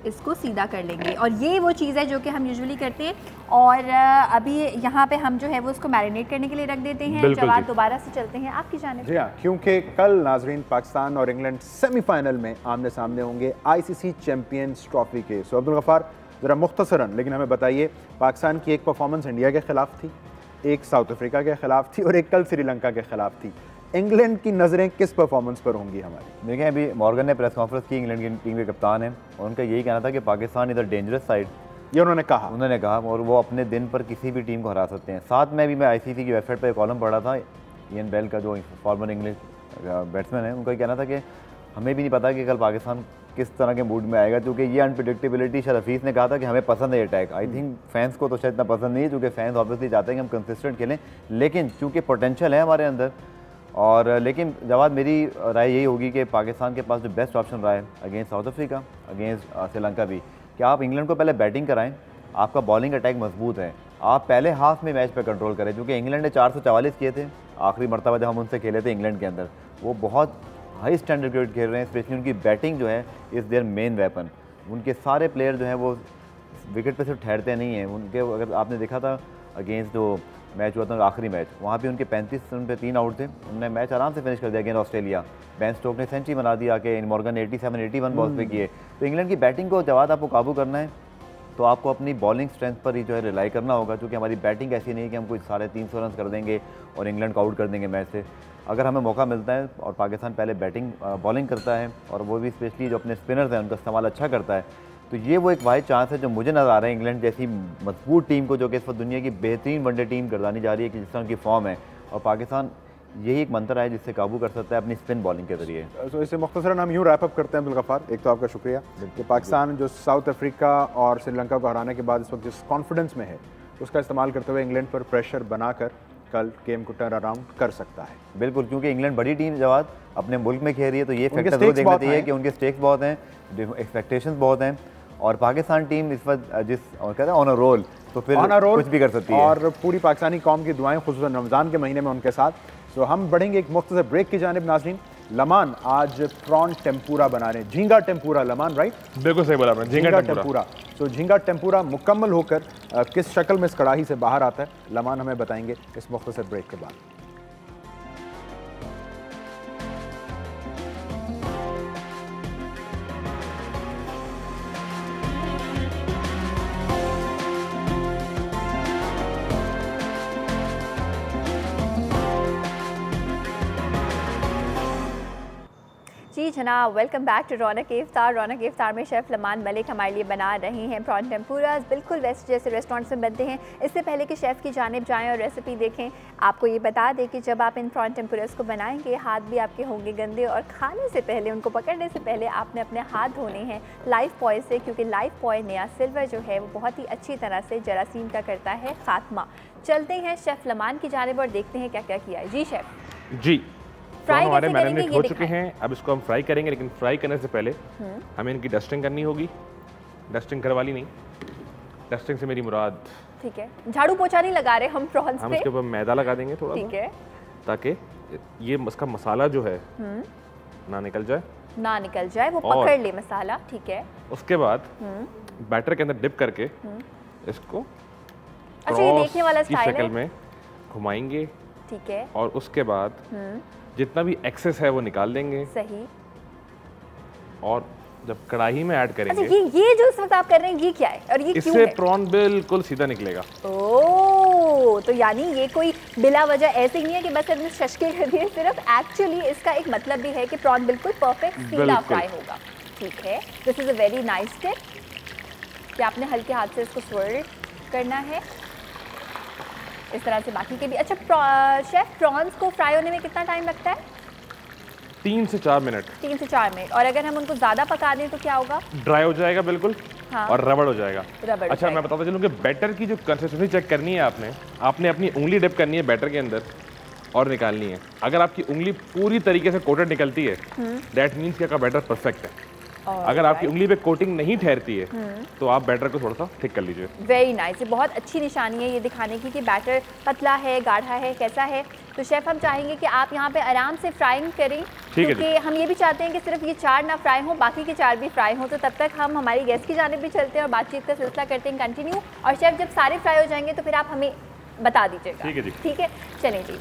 इसको सीधा कर लेंगे। और ये वो चीज़ है जो कि हम यूजुअली करते हैं। और अभी यहाँ पे हम जो है वो उसको मैरिनेट करने के लिए रख देते हैं। जवाब दोबारा से चलते हैं आपकी जानिब। जी हाँ, क्योंकि कल नाजरीन पाकिस्तान और इंग्लैंड सेमीफाइनल में आमने सामने होंगे आईसीसी चैंपियंस ट्रॉफी के। सो अब्दुल गफ्फार, ज़रा मुख्तसरन लेकिन हमें बताइए, पाकिस्तान की एक परफॉर्मेंस इंडिया के ख़िलाफ़ थी, एक साउथ अफ्रीका के ख़िलाफ़ थी और एक कल श्रीलंका के ख़िलाफ़ थी। इंग्लैंड की नज़रें किस परफॉर्मेंस पर होंगी हमारी? देखें, अभी मॉर्गन ने प्रेस कॉन्फ्रेंस की, इंग्लैंड की टीम के कप्तान हैं, और उनका यही कहना था कि पाकिस्तान इधर डेंजरस साइड, ये उन्होंने कहा और वो अपने दिन पर किसी भी टीम को हरा सकते हैं। साथ में भी मैं ICC की वेबसाइट पर एक कॉलम पढ़ा था, इयन बेल का जो फॉर्मर इंग्लिश बैट्समैन है, उनका कहना था कि हमें भी नहीं पता कि कल पाकिस्तान किस तरह के मूड में आएगा, क्योंकि ये अनप्रिडिक्टेबिलिटी, शायद हफीज़ ने कहा था कि हमें पसंद है अटैक। आई थिंक फैंस को तो शायद इतना पसंद नहीं है, क्योंकि फैंस ऑब्वियसली चाहते हैं कि हम कंसिस्टेंट खेलें, लेकिन चूँकि पोटेंशियल है हमारे अंदर। और लेकिन जवाब मेरी राय यही होगी कि पाकिस्तान के पास जो बेस्ट ऑप्शन रहा है against south Africa, against Sri Lanka भी, कि आप इंग्लैंड को पहले बैटिंग कराएं, आपका बॉलिंग अटैक मजबूत है, आप पहले हाफ में मैच पे कंट्रोल करें, क्योंकि इंग्लैंड ने 444 किए थे आखिरी मरतबा जब हम उनसे खेले थे इंग्लैंड के अंदर। वो बहुत हाई स्टैंडर्ड क्रिकेट खेल रहे हैं, स्पेशली उनकी बैटिंग जो है इज़ देयर मेन वेपन। उनके सारे प्लेयर जो हैं वो विकेट पे सिर्फ ठहरते नहीं हैं, उनके अगर आपने देखा था अगेंस्ट जो मैच हुआ था आखिरी मैच, वहाँ भी उनके 35 रन पे 3 आउट थे, उन्होंने मैच आराम से फिनिश कर दिया अगेंस्ट ऑस्ट्रेलिया। बेन स्टोक ने सेंचुरी बना दिया कि इन मॉर्गन ने 87-81 बॉल्स पे किए। तो इंग्लैंड की बैटिंग को जवाब आपको काबू करना है तो आपको अपनी बॉलिंग स्ट्रेंथ पर ही जो है रिलाई करना होगा, क्योंकि हमारी बैटिंग ऐसी नहीं है कि हम कोई 350 रन कर देंगे और इंग्लैंड को आउट कर देंगे मैच से। अगर हमें मौका मिलता है और पाकिस्तान पहले बॉलिंग करता है और वो भी स्पेशली जो अपने स्पिनर्स हैं उनका इस्तेमाल अच्छा करता है, तो ये वो एक वाहिद चांस है जो मुझे नज़र आ रहा है इंग्लैंड जैसी मजबूत टीम को, जो कि इस वक्त दुनिया की बेहतरीन वनडे टीम गर्दानी जा रही है कि जिस तरह की फॉर्म है, और पाकिस्तान यही एक मंत्र है जिससे काबू कर सकता है अपनी स्पिन बॉलिंग के जरिए। तो इसे मुख्तसरन हम यूँ रैप अप करते हैं। अब्दुल गफ्फार, एक तो आपका शुक्रिया कि पाकिस्तान जो साउथ अफ्रीका और श्रीलंका को हराने के बाद इस वक्त जिस कॉन्फिडेंस में है उसका इस्तेमाल करते हुए इंग्लैंड पर प्रेशर बनाकर कल गेम को टर्न अराउंड कर सकता है। बिल्कुल, क्योंकि इंग्लैंड बड़ी टीम जवाब अपने मुल्क में खेल रही है, तो ये फैक्टर जरूर देखना चाहिए कि उनके स्टेक्स बहुत हैं, एक्सपेक्टेशंस बहुत हैं, और पाकिस्तान टीम इस वक्त जिस कहते हैं ऑन अ रोल, तो फिर कुछ भी कर सकती है, और पूरी पाकिस्तानी कौम की दुआएं खुसूसन रमज़ान के महीने में उनके साथ। तो हम बढ़ेंगे एक मुख्तसर ब्रेक की जानिब। नाज़रीन, लमान आज प्रॉन टेम्पूरा बना रहे हैं, झींगा टेम्पूरा। लमान, राइट? बिल्कुल सही बोला आपने, झींगा टेम्पूरा। तो झींगा टेम्पूरा मुकम्मल होकर किस शक्ल में इस कढ़ाई से बाहर आता है, लमान हमें बताएंगे इस मुख्तसर ब्रेक के बाद। जी जनाब, वेलकम बैक टू रौनक इफ्तार। रौनक इफ्तार में शेफ़ लमान मलिक हमारे लिए बना रहे हैं प्रॉन टेम्पूरास, बिल्कुल वैसे जैसे रेस्टोरेंट्स में बनते हैं। इससे पहले कि शेफ़ की जानिब जाएं और रेसिपी देखें, आपको ये बता दें कि जब आप इन प्रॉन टेम्पूरास को बनाएंगे हाथ भी आपके होंगे गंदे, और खाने से पहले, उनको पकड़ने से पहले आपने अपने हाथ धोने हैं लाइफ बॉय से, क्योंकि लाइफ बॉय नया सिल्वर जो है वो बहुत ही अच्छी तरह से जरासीम का करता है खात्मा। चलते हैं शेफ़ लमान की जानिब और देखते हैं क्या क्या किया है। जी शेफ़। जी, तो हमारे मैरिनेट हो चुके हैं, अब इसको हम फ्राई करेंगे, लेकिन फ्राई करने से पहले हमें इनकी डस्टिंग करनी होगी। डस्टिंग घर वाली नहीं, डस्टिंग से मेरी मुराद, ठीक है, झाड़ू पोछा नहीं लगा रहे हम प्रॉन्स पे, हम इसके ऊपर मैदा लगा देंगे थोड़ा, ठीक है, ताकि ये इसका मसाला जो है ना निकल जाए, वो पकड़ ले मसाला, ठीक है। उसके बाद बैटर के अंदर डिप करके इसको अच्छा, ये देखने वाला स्टाइल है, शक्ल में घुमाएंगे, ठीक है, और उसके बाद जितना भी एक्सेस है वो निकाल देंगे, सही। और जब कढ़ाई में ऐड करेंगे, अच्छा, ये जो इस वक्त आप कर रहे हैं ये क्या है और ये क्यों है? इससे प्रॉन बिल्कुल सीधा निकलेगा। ओह, तो यानी ये कोई बिला वजह ऐसे नहीं है कि बस इसमें शशके कर दिए, सिर्फ एक्चुअली इसका एक मतलब भी है कि प्रॉन बिल्कुल परफेक्ट सीधा फ्राई होगा, ठीक है। This is a very nice tip कि आपने हल्के हाथ से इसको स्वर्ल करना है इस तरह से, बाकी के भी। अच्छा शेफ, प्रॉन्स को फ्राई होने में कितना टाइम लगता है? 3 से 4 मिनट। 3 से 4 मिनट। और अगर हम उनको ज़्यादा पका दें तो क्या होगा? ड्राई हो जाएगा बिल्कुल, हाँ, और रबड़ हो जाएगा। अच्छा, मैं बताता चलूँ कि बैटर की जो कंसिस्टेंसी चेक करनी है आपने अपनी उंगली डिप करनी है बैटर के अंदर और निकालनी है। अगर आपकी उंगली पूरी तरीके से कोटेड निकलती है, दैट मीन्स कि आपका बैटर परफेक्ट है। अगर आपकी उंगली पे कोटिंग नहीं ठहरती है तो आप बैटर को थोड़ा सा थिक कर लीजिए। वेरी नाइस, ये बहुत अच्छी निशानी है ये दिखाने की कि बैटर पतला है, गाढ़ा है, कैसा है। तो शेफ, हम चाहेंगे कि आप यहाँ पे आराम से फ्राइंग करें, क्योंकि हम ये भी चाहते हैं कि सिर्फ ये 4 ना फ्राई हो, बाकी के 4 भी फ्राई हो। तो तब तक हम हमारी गेस्ट की जानिब भी चलते हैं और बातचीत का सिलसिला करते हैं कंटिन्यू। और शेफ, जब सारे फ्राई हो जाएंगे तो फिर आप हमें बता दीजिएगा, ठीक है जी? ठीक है, चलिए जी।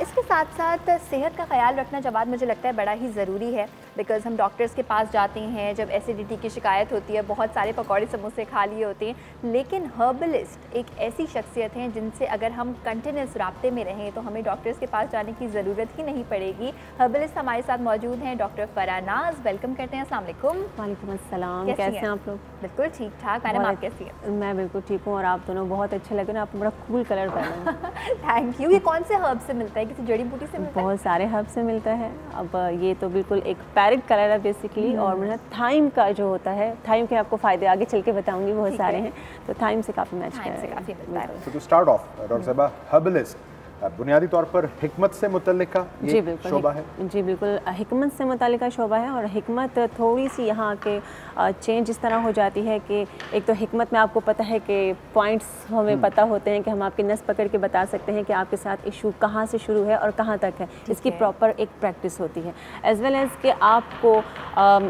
इसके साथ साथ सेहत का ख्याल रखना जवाब मुझे लगता है बड़ा ही ज़रूरी है। बिकॉज हम डॉक्टर्स के पास जाते हैं जब एसिडिटी की शिकायत होती है, बहुत सारे पकौड़े समोसे खा लिए होते हैं, लेकिन हर्बलिस्ट एक ऐसी शख्सियत हैं जिनसे अगर हम कंटिन्यूस राब्ते में रहें तो हमें डॉक्टर्स के पास जाने की ज़रूरत ही नहीं पड़ेगी। हर्बलिस्ट हमारे साथ मौजूद हैं डॉक्टर फराह नाज, वेलकम करते हैं। अस्सलाम वालेकुम। वालेकुम अस्सलाम, कैसे हैं आप लोग? बिल्कुल ठीक ठाक। मैडम आप कैसी हैं? मैं बिल्कुल ठीक हूँ और आप दोनों बहुत अच्छे लग रहे हैं, आपको बड़ा कूल कलर पहना है। Thank you. ये कौन से हर्ब से मिलता है, किसी जड़ी बूटी से मिलता है? बहुत सारे हर्ब से मिलता है। अब ये तो बिल्कुल एक पैरेट कलर है बेसिकली, और मतलब थाइम का जो होता है, थाइम के आपको फ़ायदे आगे चल के बताऊंगी, बहुत सारे हैं, तो थाइम से काफ़ी मैच करता है। तो टू स्टार्ट ऑफ डॉक्टर साहबा, हर्बलिस्ट बुनियादी तौर पर हिकमत से मुतल्लिका ये शोबा है? जी बिल्कुल, हिकमत से मुतल्लिका शोबा है। और हिकमत थोड़ी सी यहाँ के चेंज इस तरह हो जाती है कि एक तो हिकमत में आपको पता है कि पॉइंट्स हमें पता होते हैं कि हम आपकी नस पकड़ के बता सकते हैं कि आपके साथ इशू कहाँ से शुरू है और कहाँ तक है, इसकी प्रॉपर एक प्रैक्टिस होती है। एज़ वेल एज़ कि आपको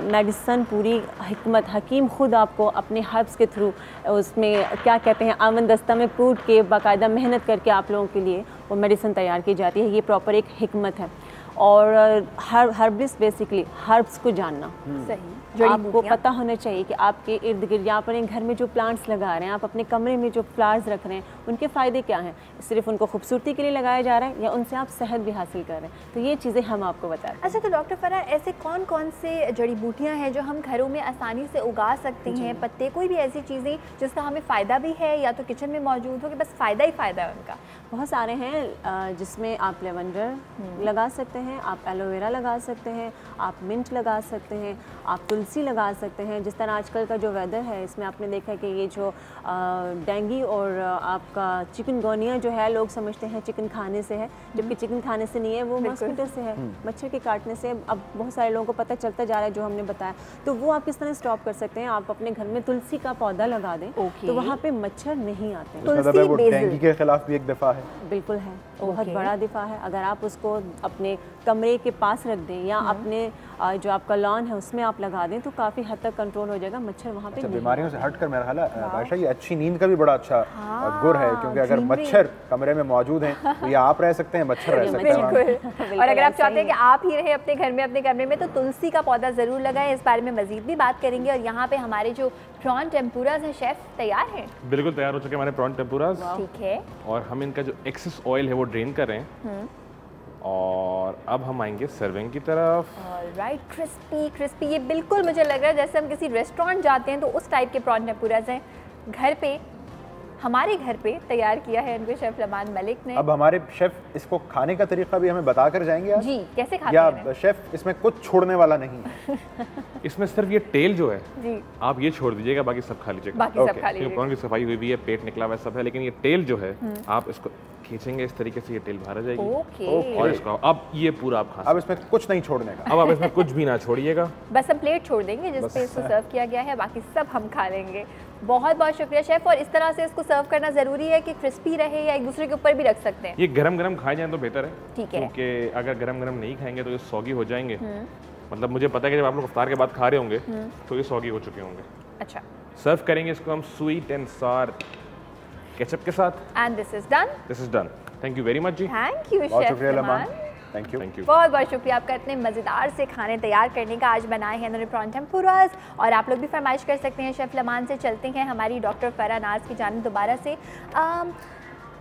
मेडिसन पूरी हिकमत हकीम खुद आपको अपने हर्ब्स के थ्रू उसमें क्या कहते हैं आमन दस्ता में कूट के बाकायदा मेहनत करके आप लोगों के लिए वो मेडिसिन तैयार की जाती है। ये प्रॉपर एक हिकमत है। और हर्बिस्ट बेसिकली हर्ब्स को जानना, सही आपको पता होना चाहिए कि आपके इर्द गिर्द यहाँ पर घर में जो प्लांट्स लगा रहे हैं, आप अपने कमरे में जो फ्लावर्स रख रहे हैं, उनके फ़ायदे क्या हैं? सिर्फ उनको खूबसूरती के लिए लगाया जा रहा है या उनसे आप सेहत भी हासिल कर रहे हैं? तो ये चीज़ें हम आपको बता रहे हैं। अच्छा, तो डॉक्टर फराह, ऐसे कौन कौन से जड़ी बूटियाँ हैं जो हम घरों में आसानी से उगा सकते हैं? पत्ते, कोई भी ऐसी चीज़ें जिसका हमें फ़ायदा भी है या तो किचन में मौजूद हो कि बस फ़ायदा ही फ़ायदा है उनका? बहुत सारे हैं, जिसमें आप लेवेंडर लगा सकते हैं, आप एलोवेरा लगा सकते हैं, आप मिंट लगा सकते हैं, आप तुलसी लगा सकते हैं। जिस तरह आजकल का जो वेदर है, इसमें आपने देखा कि ये जो डेंगू और आपका चिकनगुनिया जो है, लोग समझते हैं चिकन खाने से है, जबकि चिकन खाने से नहीं है, वो मॉस्किटो से है, मच्छर के काटने से। अब बहुत सारे लोगों को पता चलता जा रहा है जो हमने बताया। तो वो आप किस तरह स्टॉप कर सकते हैं? आप अपने घर में तुलसी का पौधा लगा दें, तो वहाँ पे मच्छर नहीं आते हैं। डेंगू के खिलाफ भी एक दफ़ा है। बिल्कुल है, बहुत बड़ा दिफा है। अगर आप उसको अपने कमरे के पास रख दें या अपने जो आपका लॉन है उसमें आप लगा दें, तो काफ़ी हद तक कंट्रोल हो जाएगा, मच्छर वहाँ पे नहीं। बीमारियों से हटकर मेरा ख्याल है आयशा, ये अच्छी नींद का भी बड़ा अच्छा गुर है, क्योंकि अगर मच्छर कमरे में मौजूद हैं तो ये आप रह सकते हैं, मच्छर रह सकते हैं। और अगर आप चाहते हैं कि आप ही रहे अपने घर में, अपने कमरे में, तो तुलसी का पौधा ज़रूर लगाएं। इस बारे में मजीद भी बात करेंगे। और यहाँ पे हमारे जो प्रॉन टेम्पुरास हैं, शेफ तैयार हैं? बिल्कुल तैयार हो चुके हैं हमारे प्रॉन टेम्पुरास। ठीक है। और हम इनका जो एक्सेस ऑयल है वो ड्रेन कर रहे हैं। और अब हम आएंगे सर्विंग की तरफ। राइट, क्रिस्पी क्रिस्पी, ये बिल्कुल मुझे लग रहा है जैसे हम किसी रेस्टोरेंट जाते हैं तो उस टाइप के प्रॉन टेम्पुरास हैं। घर पे, हमारे घर पे तैयार किया है इनको शेफ लमान मलिक ने। अब हमारे शेफ इसको खाने का तरीका भी हमें बता कर जाएंगे जी, कैसे खाते या हैं? शेफ इसमें कुछ छोड़ने वाला नहीं है? इसमें सिर्फ ये टेल जो है जी, आप ये छोड़ दीजिएगा, बाकी सब खा लीजिएगा। बाकी सब खा लीजिएगा। प्रॉन की सफाई हुई भी है, पेट निकला हुआ सब है, लेकिन ये टेल जो है आप इसको खींचेंगे इस तरीके से, ये टेल बाहर आ जाएगी। और इसको अब ये पूरा आप खा, अब इसमें कुछ नहीं छोड़ने का। अब आप इसमें कुछ भी ना छोड़िएगा, बस हम प्लेट छोड़ देंगे जिस पे इसको सर्व किया गया है, बाकी सब हम खा लेंगे। बहुत बहुत शुक्रिया शेफ। और इस तरह से इसको सर्व करना जरूरी है कि क्रिस्पी रहे, या एक दूसरे के ऊपर भी रख सकते हैं? ये गरम गरम खाए जाए तो बेहतर है। ठीक है, क्योंकि अगर गरम गरम नहीं खाएंगे तो ये सौगी हो जाएंगे। मतलब मुझे पता है कि जब आप लोग इफ्तार के बाद खा रहे होंगे तो ये सौगी हो चुके होंगे। अच्छा, सर्व करेंगे इसको हम स्वीट एंड सार केचप के साथ। And this is done. This is done. Thank you very much जी। थैंक यू शेफ लमान। Thank you. बहुत बहुत शुक्रिया आपका इतने मज़ेदार से खाने तैयार करने का। आज बनाए हैं इन्होंने प्रॉन टेम्पुरास, और आप लोग भी फरमाइश कर सकते हैं शेफ लमान से। चलते हैं हमारी डॉक्टर फराह नाज की जानिब दोबारा से।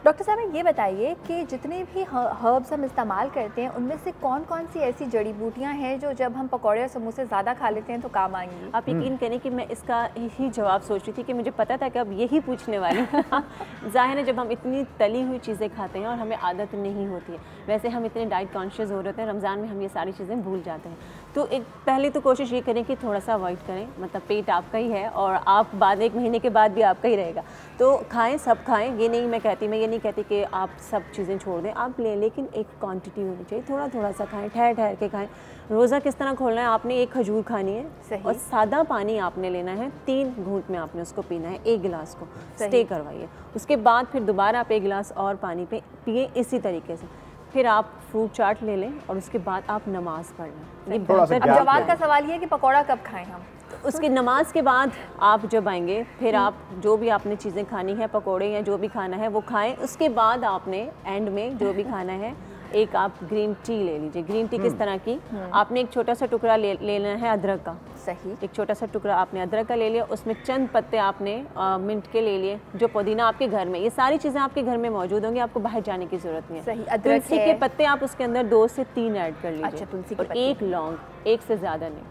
डॉक्टर साहब, ये बताइए कि जितने भी हर्ब्स हम इस्तेमाल करते हैं उनमें से कौन कौन सी ऐसी जड़ी बूटियां हैं जो जब हम पकौड़े और समोसे ज़्यादा खा लेते हैं तो काम आएंगी? आप यकीन करें कि मैं इसका ही जवाब सोच रही थी कि मुझे पता था कि अब यही पूछने वाली। ज़ाहिर है, जब हम इतनी तली हुई चीज़ें खाते हैं और हमें आदत नहीं होती है, वैसे हम इतने डाइट कॉन्शियस हो रहे हैं, रमज़ान में हम ये सारी चीज़ें भूल जाते हैं। तो एक पहले तो कोशिश ये करें कि थोड़ा सा अवॉइड करें, मतलब पेट आपका ही है और आप बाद एक महीने के बाद भी आपका ही रहेगा। तो खाएं, सब खाएं, ये नहीं मैं ये नहीं कहती कि आप सब चीज़ें छोड़ दें, आप लें, लेकिन एक क्वांटिटी होनी चाहिए, थोड़ा थोड़ा सा खाएं, ठहर ठहर के खाएं। रोज़ा किस तरह खोलना है, आपने एक खजूर खानी है और सादा पानी आपने लेना है, 3 घूंट में आपने उसको पीना है, 1 गिलास को स्टे करवाइए। उसके बाद फिर दोबारा आप 1 गिलास और पानी पिए इसी तरीके से। फिर आप फ्रूट चाट ले लें और उसके बाद आप नमाज पढ़ लें। अब जवाब का सवाल ये है कि पकौड़ा कब खाएं हम? उसकी नमाज के बाद आप जब आएंगे फिर आप जो भी आपने चीज़ें खानी है, पकोड़े या जो भी खाना है वो खाएं। उसके बाद आपने एंड में जो भी खाना है एक आप ग्रीन टी ले लीजिए। ग्रीन टी किस तरह की, आपने एक छोटा सा टुकड़ा लेना है अदरक का, सही, एक छोटा सा टुकड़ा आपने अदरक का ले लिया, उसमें चंद पत्ते आपने मिंट के ले लिए, जो पुदीना आपके घर में, ये सारी चीज़ें आपके घर में मौजूद होंगी, आपको बाहर जाने की ज़रूरत नहीं है। सही, अदरक तुलसी के पत्ते आप उसके अंदर 2 से 3 ऐड कर लीजिए। अच्छा, तुलसी के और पत्ते, एक लौंग, एक से ज़्यादा नहीं,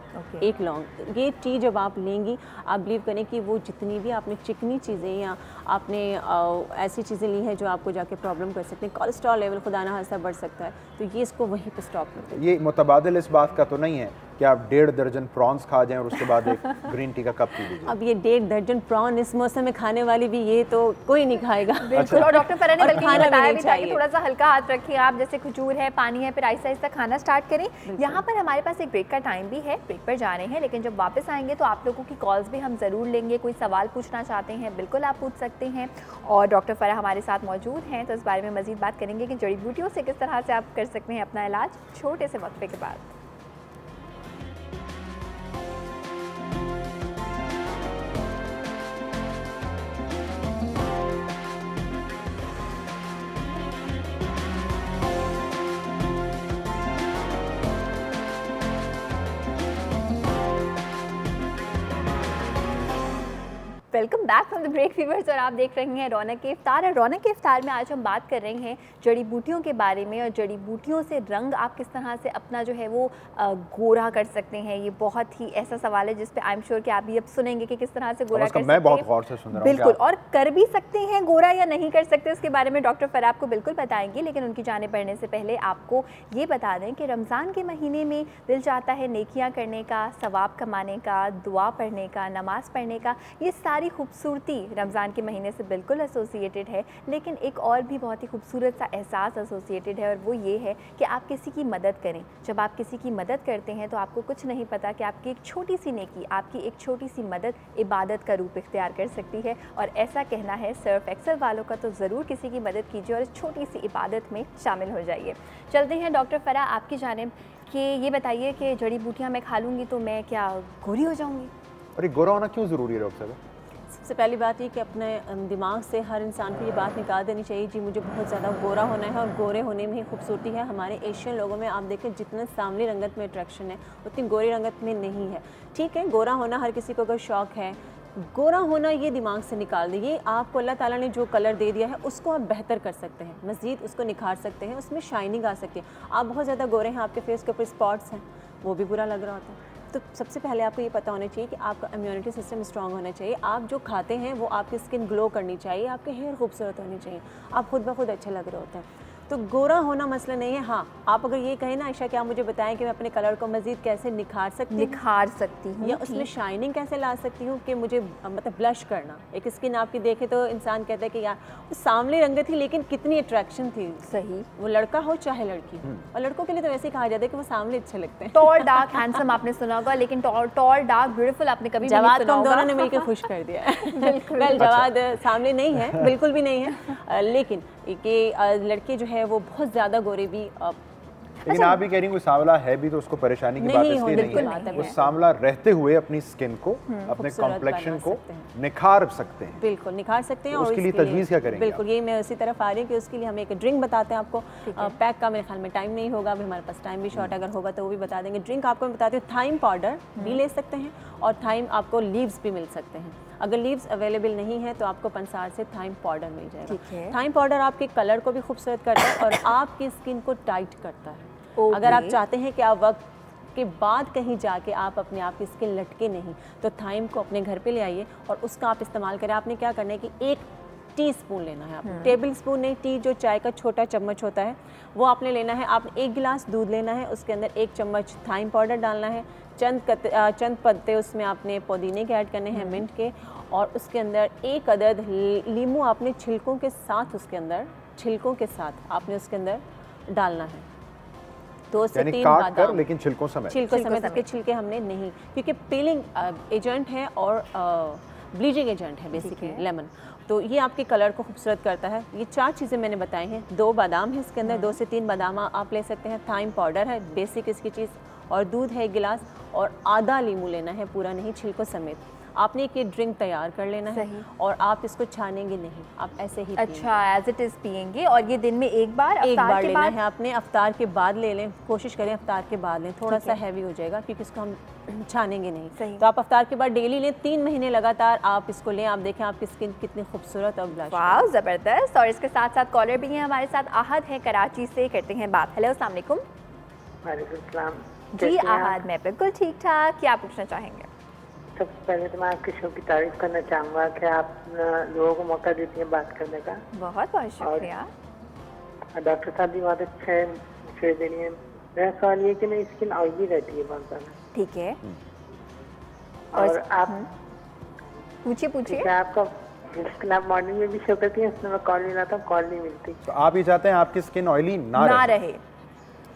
एक लौंग। ये टी जब आप लेंगी, आप बिलीव करें कि वो जितनी भी आपने चिकनी चीज़ें या आपने ऐसी चीज़ें ली हैं जो आपको जाके प्रॉब्लम कर सकती हैं, कोलेस्ट्रॉल लेवल खुदा ना खास्ता बढ़ सकता है, तो ये इसको वहीं पे स्टॉप कर दें। ये मुतबादिल इस बात का तो नहीं है कि आप 1.5 दर्जन प्रॉन्स खा जाएं और उसके बाद एक ग्रीन टी का कप पी लीजिए? अब ये 1.5 दर्जन प्रॉन इस मौसम में खाने वाली भी, ये तो कोई नहीं खाएगा। बिल्कुल। और डॉक्टर फराह ने बल्कि खाना बताया भी था कि थोड़ा सा हल्का हाथ रखिए आप, जैसे खजूर है, पानी है, फिर आहिस्ता आहिस्ता खाना स्टार्ट करें। यहाँ पर हमारे पास एक ब्रेक का टाइम भी है, ब्रेक पर जा रहे हैं, लेकिन जब वापस आएंगे तो आप लोगों की कॉल्स भी हम ज़रूर लेंगे। कोई सवाल पूछना चाहते हैं बिल्कुल आप पूछ सकते हैं, और डॉक्टर फराह हमारे साथ मौजूद हैं, तो इस बारे में मज़ीद बात करेंगे कि जड़ी बूटियों से किस तरह से आप कर सकते हैं अपना इलाज, छोटे से वक्फे के बाद। Welcome back from the break viewers, और आप देख रहे हैं रौनक के इफ्तार। और रौनक के इफ्तार में आज हम बात कर रहे हैं जड़ी बूटियों के बारे में, और जड़ी बूटियों से रंग आप किस तरह से अपना जो है वो गोरा कर सकते हैं। ये बहुत ही ऐसा सवाल है जिस पे आई एम श्योर कि आप भी अब सुनेंगे कि किस तरह से गोरा कर सकते हैं। मैं बहुत गौर से सुन रहा हूं। बिल्कुल, और कर भी सकते हैं गोरा या नहीं कर सकते, उसके बारे में डॉक्टर फराह आपको बिल्कुल बताएंगे। लेकिन उनकी जाने बढ़ने से पहले आपको ये बता दें कि रमज़ान के महीने में दिल चाहता है नेकियां करने का, सवाब कमाने का, दुआ पढ़ने का, नमाज़ पढ़ने का। ये सारी खूबसूरती रमज़ान के महीने से बिल्कुल एसोसिएटेड है, लेकिन एक और भी बहुत ही खूबसूरत सा एहसास एसोसिएटेड है, और वो ये है कि आप किसी की मदद करें। जब आप किसी की मदद करते हैं तो आपको कुछ नहीं पता कि आपकी एक छोटी सी नेकी, आपकी एक छोटी सी मदद इबादत का रूप इख्तियार कर सकती है। और ऐसा कहना है सर्फ एक्सेल वालों का, तो ज़रूर किसी की मदद कीजिए और इस छोटी सी इबादत में शामिल हो जाइए। चलते हैं डॉक्टर फराह आपकी जानिब कि ये बताइए कि जड़ी बूटियाँ मैं खा लूँगी तो मैं क्या गोरी हो जाऊँगी? और ये गोरा होना क्यों ज़रूरी है डॉक्टर साहब? सबसे पहली बात ये कि अपने दिमाग से हर इंसान को ये बात निकाल देनी चाहिए, जी मुझे बहुत ज़्यादा गोरा होना है, और गोरे होने में ही खूबसूरती है। हमारे एशियन लोगों में आप देखें जितना सांवली रंगत में अट्रैक्शन है उतनी गोरी रंगत में नहीं है। ठीक है, गोरा होना हर किसी को अगर शौक़ है, गोरा होना ये दिमाग से निकाल दे। ये आपको अल्लाह ताला ने जो कलर दे दिया है उसको आप बेहतर कर सकते हैं, मज़ीद उसको निखार सकते हैं, उसमें शाइनिंग आ सकती है। आप बहुत ज़्यादा गोरे हैं, आपके फेस के ऊपर स्पॉट्स हैं, वो भी बुरा लग रहा होता है। तो सबसे पहले आपको ये पता होना चाहिए कि आपका इम्यूनिटी सिस्टम स्ट्रांग होना चाहिए। आप जो खाते हैं वो आपकी स्किन ग्लो करनी चाहिए, आपके हेयर खूबसूरत होने चाहिए, आप खुद ब खुद अच्छे लग रहे होते हैं। तो गोरा होना मसला नहीं है। हाँ, आप अगर ये कहें ना आयशा कि आप मुझे बताएं कि मैं अपने कलर को मज़ीद कैसे निखार सकती हूँ या उसमें शाइनिंग कैसे ला सकती हूँ, कि मुझे मतलब ब्लश करना, एक स्किन आपकी देखे तो इंसान कहता है कि यार वो सांवली रंग थी लेकिन कितनी अट्रैक्शन थी। सही, वो लड़का हो चाहे लड़की, और लड़कों के लिए तो वैसे ही कहा जाता है कि वो सांवले अच्छे लगते हैं। टॉल डार्क हैंडसम आपने सुना होगा, लेकिन टॉल डार्क ब्यूटीफुल आपने कभी नहीं सुना होगा। जवाद को हम दोनों ने मिलकर खुश कर दिया है। वेल, जवाद सांवले नहीं है, बिल्कुल भी नहीं है, लेकिन कि लड़के जो है वो बहुत ज़्यादा गोरे भी। लेकिन आप भी कह रही हैं कोई सांवला है भी तो उसको परेशानी की बात इसलिए नहीं है, वो सांवला रहते हुए अपनी स्किन को, अपने कॉम्प्लेक्शन को निखार सकते हैं। बिल्कुल निखार सकते हैं। तो उसके लिए तजवीज़ क्या करेंगे? बिल्कुल, ये मैं उसी तरफ आ रही हूँ कि उसके लिए हम एक ड्रिंक बताते हैं आपको। पैक का मेरे ख्याल में टाइम नहीं होगा, अभी हमारे पास टाइम भी शॉर्ट, अगर होगा तो वो भी बता देंगे। ड्रिंक आपको मैं बताती हूँ, थाइम पाउडर भी ले सकते हैं और थाइम आपको लीव्स भी मिल सकते हैं। अगर लीव्स अवेलेबल नहीं है तो आपको पंसार से थाइम पाउडर मिल जाएगा। थाइम पाउडर आपके कलर को भी खूबसूरत करता है और आपकी स्किन को टाइट करता है। अगर आप चाहते हैं कि आप वक्त के बाद कहीं जाके आप अपने आप की स्किन लटके नहीं, तो थाइम को अपने घर पे ले आइए और उसका आप इस्तेमाल करें। आपने क्या करना है कि 1 टीस्पून लेना है, आपको टेबल स्पून नहीं, टी जो चाय का छोटा चम्मच होता है वो आपने लेना है। आपने 1 गिलास दूध लेना है, उसके अंदर 1 चम्मच थाइम पाउडर डालना है, चंद पत्ते उसमें आपने पुदीने के ऐड करने हैं, मिंट के, और उसके अंदर 1 अदद लीमू आपने छिलकों के साथ आपने उसके अंदर डालना है। 2 से 3 बादाम, लेकिन छिलकों समेत इसके छिलके हमने नहीं, क्योंकि पीलिंग एजेंट है और ब्लीचिंग एजेंट है बेसिकली लेमन, तो ये आपके कलर को खूबसूरत करता है। ये 4 चीज़ें मैंने बताई हैं। 2 बादाम है इसके अंदर, 2 से 3 बादाम आप ले सकते हैं। थाइम पाउडर है बेसिक इसकी चीज़, और दूध है 1 गिलास, और आधा लीमू लेना है, पूरा नहीं, छिलकों समेत। आपने एक ये ड्रिंक तैयार कर लेना है और आप इसको छानेंगे नहीं, आप ऐसे ही अच्छा एज इट इज़ पियेंगे। और ये दिन में एक बार लेना है आपने, अफ्तार के बाद ले लें, कोशिश करें अफ्तार के बाद लें, थोड़ा सा हैवी हो जाएगा क्योंकि इसको हम छानेंगे नहीं। तो आप अफ्तार के बाद डेली लें, 3 महीने लगातार आप इसको लें, आप देखें आपकी स्किन कितनी खूबसूरत और ग्लॉसी। वाह ज़बरदस्त। और इसके साथ साथ कॉलर भी हैं हमारे साथ, आहद है कराची से, करते हैं बात। हेलो अस्सलाम वालेकुम। वालेकुम सलाम। जी आहद, मैं बिल्कुल ठीक ठाक, क्या पूछना चाहेंगे? सबसे पहले तो मैं आपके शो की तारीफ करना चाहूँगा कि आप लोगों को मौका देती हैं बात करने का। बहुत बहुत शुक्रिया। डॉक्टर साहब भी बहुत अच्छे मशवरे दे रही हैं। मेरा सवाल ये कि मेरी स्किन ऑयली रहती है बहुत ज़्यादा। ठीक है, और आप पूछिए। आपका जिसके आप मॉर्निंग में भी शो करती हैं, उसमें मैं कॉल मिलाता हूँ, कॉल नहीं मिलती। तो आप ये चाहते हैं आपकी स्किन ऑयली ना रहे।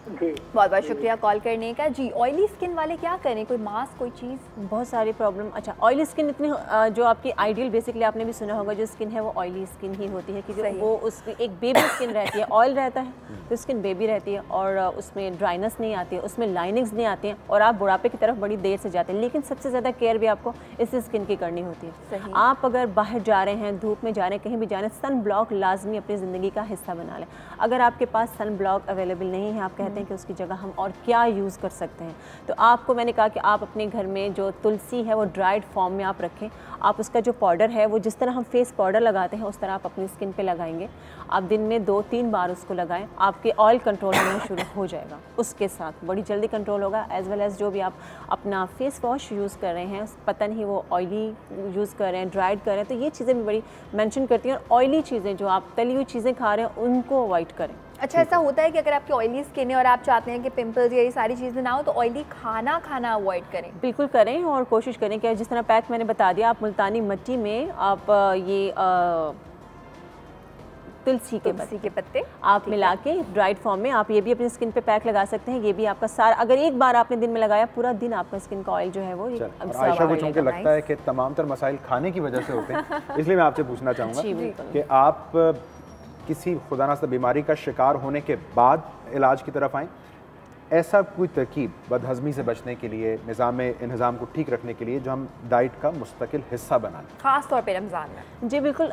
जी बहुत बहुत शुक्रिया कॉल करने का। जी ऑयली स्किन वाले क्या करें, कोई मास्क कोई चीज़? बहुत सारी प्रॉब्लम। अच्छा ऑयली स्किन इतनी जो आपकी आइडियल बेसिकली आपने भी सुना होगा जो स्किन है वो ऑयली स्किन ही होती है क्योंकि वो उसकी एक बेबी स्किन रहती है, ऑयल रहता है तो स्किन बेबी रहती है और उसमें ड्राइनेस नहीं आती है, उसमें लाइनिंग्स नहीं आती हैं और आप बुढ़ापे की तरफ बड़ी देर से जाते हैं। लेकिन सबसे ज़्यादा केयर भी आपको इस स्किन की करनी होती है। आप अगर बाहर जा रहे हैं, धूप में जा रहे हैं, कहीं भी जा रहे हैं, सन ब्लॉक लाजमी अपनी ज़िंदगी का हिस्सा बना लें। अगर आपके पास सन ब्लॉक अवेलेबल नहीं है, आप कहते हैं कि उसकी जगह हम और क्या यूज़ कर सकते हैं, तो आपको मैंने कहा कि आप अपने घर में जो तुलसी है वो ड्राइड फॉर्म में आप रखें। आप उसका जो पाउडर है वो जिस तरह हम फेस पाउडर लगाते हैं उस तरह आप अपनी स्किन पे लगाएंगे। आप दिन में 2-3 बार उसको लगाएं, आपके ऑयल कंट्रोल होना शुरू हो जाएगा। उसके साथ बड़ी जल्दी कंट्रोल होगा। एज वेल एज़ जो भी आप अपना फेस वॉश यूज़ कर रहे हैं, पता नहीं वो ऑयली यूज़ कर रहे हैं, ड्राइड कर रहे हैं, तो ये चीज़ें भी बड़ी मेंशन करती हैं। और ऑयली चीज़ें जो आप तली हुई चीज़ें खा रहे हैं उनको अवॉइड करें। अच्छा ऐसा होता है कि अगर आपकी ऑयली स्किन है और आप चाहते हैं कि पिंपल्स या ये सारी चीज़ें ना हो तो ऑयली खाना अवॉइड करें? बिल्कुल करें और कोशिश करें कि जिस तरह पैक मैंने बता दिया, आप मुल्तानी मिट्टी में आप ये तुलसी के पत्ते आप मिला के ड्राइड फॉर्म में आप ये भी अपनी स्किन पे पैक लगा सकते हैं। ये भी आपका सारा, अगर एक बार आपने दिन में लगाया, पूरा दिन आपका स्किन का ऑयल जो है वो आयशा को चूंकि लगता है कि तमाम तर मसाइल खाने की वजह से होते हैं, इसलिए मैं आपसे पूछना चाहूँगा कि आप किसी खुदा नास्ता बीमारी का शिकार होने के बाद इलाज की तरफ आएँ, ऐसा कोई तरकीब बदहज़मी से बचने के लिए, निज़ाम को ठीक रखने के लिए जो हम डाइट का मुस्तकिल हिस्सा बना लें, ख़ास तौर पे रमज़ान में? जी बिल्कुल,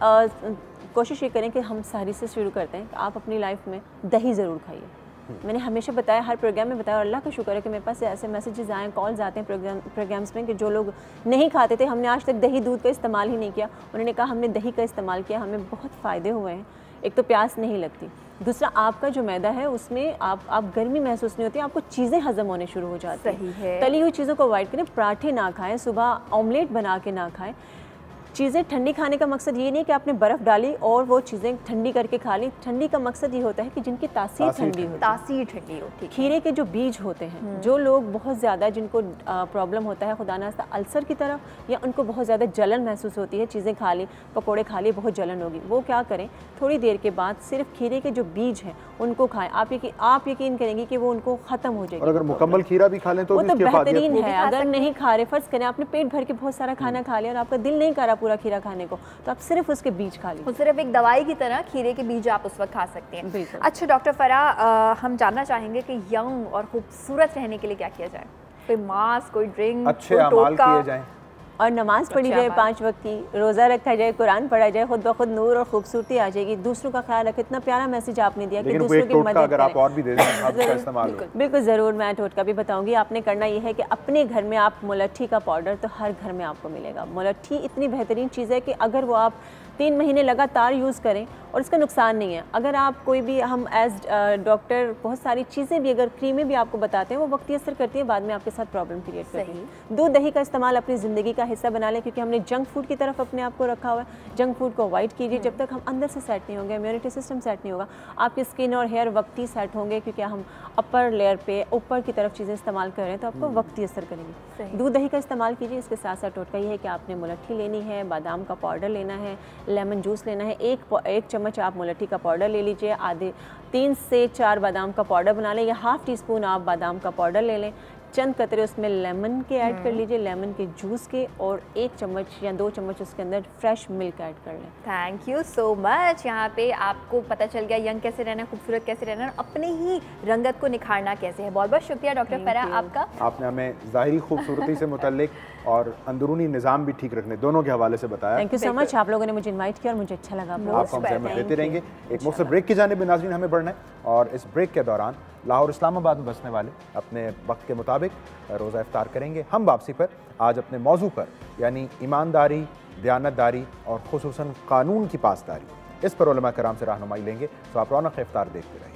कोशिश ये करें कि हम सहरी से शुरू करते हैं। आप अपनी लाइफ में दही ज़रूर खाइए। मैंने हमेशा बताया, हर प्रोग्राम में बताया और अल्लाह का शुक्र है कि मेरे पास ऐसे मैसेजेस आए, कॉल्स आते हैं प्रोग्राम्स में कि जो लोग नहीं खाते थे, हमने आज तक दही दूध का इस्तेमाल ही नहीं किया, उन्होंने कहा हमने दही का इस्तेमाल किया, हमें बहुत फ़ायदे हुए हैं। एक तो प्यास नहीं लगती, दूसरा आपका जो मैदा है उसमें आप गर्मी महसूस नहीं होती, आपको चीज़ें हज़म होने शुरू हो जाती हैं। सही है। तली हुई चीज़ों को अवॉइड करें, पराठे ना खाएं, सुबह ऑमलेट बना के ना खाएं। चीज़ें ठंडी खाने का मकसद ये नहीं कि आपने बर्फ़ डाली और वो चीज़ें ठंडी करके खा ली। ठंडी का मकसद ये होता है कि जिनकी तासीर ठंडी हो, तासीर ठंडी होती है। खीरे के जो बीज होते हैं, जो लोग बहुत ज़्यादा जिनको प्रॉब्लम होता है खुदा नास्ता अल्सर की तरफ, या उनको बहुत ज़्यादा जलन महसूस होती है, चीज़ें खा ली, पकोड़े खा लिए, बहुत जलन होगी, वो क्या करें, थोड़ी देर के बाद सिर्फ खीरे के जो बीज हैं उनको खाएं। आप यकीन करेंगे कि वो उनको ख़त्म हो जाएगी। और अगर मुकम्मल खीरा भी खा लें तो बेहतरीन है। अगर नहीं खा रहे, फ़र्ज़ करें आपने पेट भर के बहुत सारा खाना खा लिया और आपका दिल नहीं कर रहा पूरा खीरा खाने को, तो आप सिर्फ उसके बीज खा लीजिए। सिर्फ एक दवाई की तरह खीरे के बीज आप उस वक्त खा सकते हैं। अच्छा डॉक्टर फराह, हम जानना चाहेंगे कि यंग और खूबसूरत रहने के लिए क्या किया जाए? कोई मास्क, कोई ड्रिंक, अच्छे अमाल किए जाएं और नमाज पढ़ी जाए 5 वक्त की, रोज़ा रखा जाए, कुरान पढ़ा जाए, खुद ब खुद नूर और खूबसूरती आ जाएगी। दूसरों का ख्याल रखें। इतना प्यारा मैसेज आपने दिया कि दूसरों की मदद अगर आप और भी दे दें आपका इस्तेमाल। बिल्कुल ज़रूर, मैं टोटका भी बताऊंगी। आपने करना ये है कि अपने घर में आप मुलट्ठी का पाउडर तो हर घर में आपको मिलेगा। मुलट्ठी इतनी बेहतरीन चीज़ है कि अगर वो आप 3 महीने लगातार यूज़ करें और इसका नुकसान नहीं है। अगर आप कोई भी, हम एज डॉक्टर बहुत सारी चीज़ें भी, अगर क्रीमें भी आपको बताते हैं, वो वक्ती असर करती है, बाद में आपके साथ प्रॉब्लम क्रिएट करती है। दूध दही का इस्तेमाल अपनी ज़िंदगी का हिस्सा बना लें, क्योंकि हमने जंक फूड की तरफ अपने आप को रखा हुआ है। जंक फूड को अवॉइड कीजिए जब तक हम अंदर से सेट नहीं होंगे, इम्यूनिटी सिस्टम सेट नहीं होगा। आपकी स्किन और हेयर वक्ती सेट होंगे, क्योंकि हम अपर लेयर पे ऊपर की तरफ चीज़ें इस्तेमाल कर रहे हैं, तो आपको वक्ती असर करेंगी। दूध दही का इस्तेमाल कीजिए। इसके साथ साथ टोटका ये है कि आपने मुलट्ठी लेनी है, बादाम का पाउडर लेना है, लेमन जूस लेना है। एक चम्मच आप मुलट्ठी का पाउडर ले लीजिए, आधे 3 से 4 बादाम का पाउडर बना लें, या ½ टीस्पून आप बादाम का पाउडर ले लें। चंद कतरे उसमें लेमन के ऐड कर लीजिए, लेमन के जूस के, और 1 चम्मच या 2 चम्मच उसके अंदर फ्रेश मिल्क ऐड कर लें। Thank you so much. यहाँ पे आपको पता चल गया यंग कैसे रहना, खूबसूरत कैसे रहना, अपने ही रंगत को निखारना कैसे है। बहुत बहुत शुक्रिया डॉक्टर फराह आपका। आपने हमें ज़ाहिरी खूबसूरती से मुतल्लिक और अंदरूनी निज़ाम भी ठीक रखने दोनों के हवाले से बताया। थैंक यू सो मच, आप लोगों ने मुझे इन्वाइट किया और मुझे अच्छा लगा। आपको हम सहमत देते रहेंगे। एक मुख्तलिफ ब्रेक की जानिब नाज़रीन हमें बढ़ना है, और इस ब्रेक के दौरान लाहौर इस्लामाबाद में बसने वाले अपने वक्त के मुताबिक रोज़ा इफ्तार करेंगे। हम वापसी पर आज अपने मौजू पर यानी ईमानदारी, दयानतदारी और खुसूसन कानून की पासदारी, इस पर उलमा कराम से रहनुमाई लेंगे। तो आप रौनक इफ्तार देखते रहिए।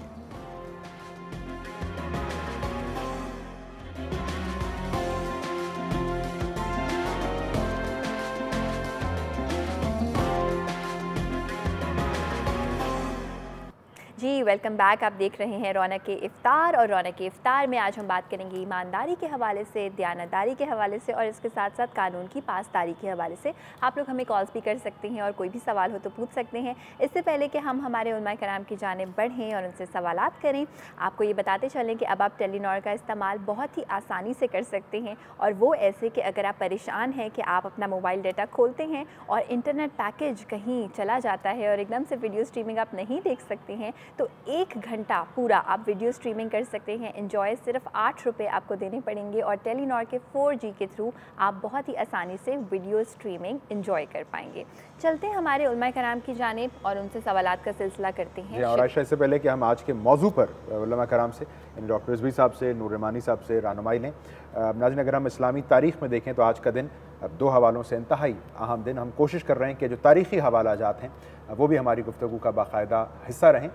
जी वेलकम बैक। आप देख रहे हैं रौनक के इफ्तार, और रौनक के इफ्तार में आज हम बात करेंगे ईमानदारी के हवाले से, दयानतदारी के हवाले से, और इसके साथ साथ कानून की पासदारी के हवाले से। आप लोग हमें कॉल्स भी कर सकते हैं और कोई भी सवाल हो तो पूछ सकते हैं। इससे पहले कि हम हमारे उलमा कराम की जानिब बढ़ें और उनसे सवालात करें, आपको ये बताते चलें कि अब आप टेलीनॉर का इस्तेमाल बहुत ही आसानी से कर सकते हैं, और वो ऐसे कि अगर आप परेशान हैं कि आप अपना मोबाइल डाटा खोलते हैं और इंटरनेट पैकेज कहीं चला जाता है और एकदम से वीडियो स्ट्रीमिंग आप नहीं देख सकते हैं, तो 1 घंटा पूरा आप वीडियो स्ट्रीमिंग कर सकते हैं। एंजॉय सिर्फ 8 रुपये आपको देने पड़ेंगे, और टेलीनॉर के 4G के थ्रू आप बहुत ही आसानी से वीडियो स्ट्रीमिंग एंजॉय कर पाएंगे। चलते हैं हमारे उलमा कराम की जानिब और उनसे सवालात का सिलसिला करते हैं। और आयशा, इससे पहले कि हम आज के मौजू पर उलमा कराम से यानी डॉक्टर रिजवी साहब से, नूर रहमानी साहब से रहनुमाई लें, नाज़रीन अगर हम इस्लामी तारीख़ में देखें तो आज का दिन अब 2 हवालों से इंतहाई अहम दिन। हम कोशिश कर रहे हैं कि जो तारीख़ी हवाला जात हैं वो भी हमारी गुफ्तगू का बाकायदा हिस्सा रहें।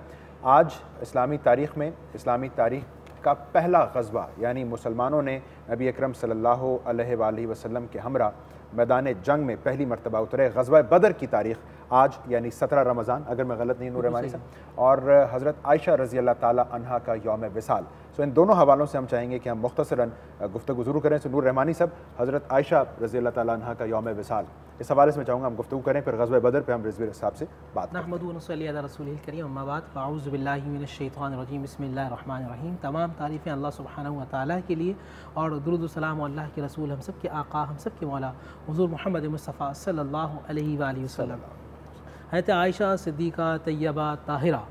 आज इस्लामी तारीख़ में इस्लामी तारीख़ का पहला ग़ज़वा यानी मुसलमानों ने नबी अकरम सल्लल्लाहु अलैहि वसल्लम के हमरा मैदान जंग में पहली मरतबा उतरे। ग़ज़वा बदर की तारीख़ आज यानी 17 रमज़ान, अगर मैं गलत नहीं नूर रहमानी साहब, और हज़रत आयशा रज़ी अल्लाह ताला अन्हा का यौम विसाल। सो इन दोनों हवालों से हम चाहेंगे कि हम मुख्तसरन गुफ्तगू ज़रूर करें। सो नूर रहमानी साहब, हज़रत आयशा रज़ी अल्लाह ताला अन्हा का यौम विसाल, इस हवाले से मैं चाहूँगा हम गुफ्तगू करें, फिर ग़ज़वा बदर पे हम रिज़वी साहब से बात करें। तमाम तारीफ़ें अल्लाह सुब्हानहू व तआला के लिए, और दुरूद सलाम अल्लाह के रसूल, हम सब के आका, हम सब के मौला हुज़ूर मोहम्मद मुस्तफ़ा सल्लल्लाहु अलैहि वसल्लम। हज़रत आयशा सिद्दीक़ा तैयबा ताहिरा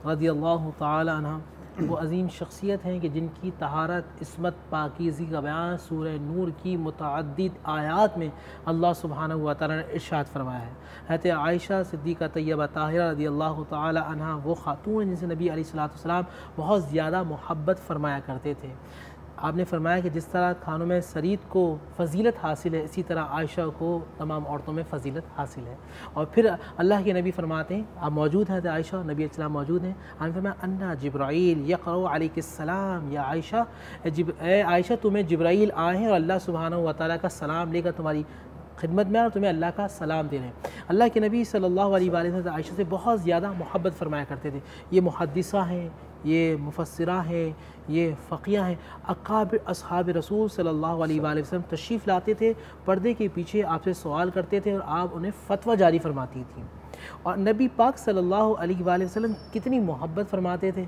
रज़ियल्लाहु तआला अन्हा वो अजीम शख्सियत हैं कि जिनकी तहारत, इस्मत, पाकीज़गी का बयान सूरह नूर की मुतअद्दिद आयात में अल्लाह सुब्हानहू व तआला ने इरशाद फरमाया है। हज़रत आयशा सिद्दीक़ा तैयबा ताहिरा रज़ियल्लाहु तआला अन्हा वो खातून हैं जिनसे नबी अलैहिस्सलातु वस्सलाम बहुत ज़्यादा मोहब्बत फरमाया करते थे। आपने फरमाया कि जिस तरह खानों में सरीद को फ़जीलत हासिल है, इसी तरह आयशा को तमाम औरतों में फ़जीलत हासिल है। और फिर अल्लाह के नबी फरमाते हैं, आप मौजूद हैं, आयशा नबी अलैहिस्सलाम मौजूद हैं, आपने फरमाया अन्ना जिब्राईल यक़रउ अलैकिस्सलाम या आयशा, आयशा तुम्हें जिब्राईल आए हैं और अल्लाह सुब्हानहू व तआला का सलाम लेकर तुम्हारी खिदमत में और तुम्हें अल्लाह का सलाम दे रहे हैं। अल्लाह के नबी सल्लल्लाहु अलैहि वसल्लम आयशा से बहुत ज़्यादा मोहब्बत फरमाया करते थे। ये मुहद्दिसा हैं, ये मुफस्सिरा हैं, ये फ़क़िया हैं। अकाबिर अस्हाब रसूल सल्लल्लाहु अलैहि वसल्लम तशरीफ़ लाते थे, पर्दे के पीछे आपसे सवाल करते थे और आप उन्हें फ़तवा जारी फरमाती थी। और नबी पाक सल्लल्लाहु अलैहि वसल्लम कितनी मोहब्बत फरमाते थे,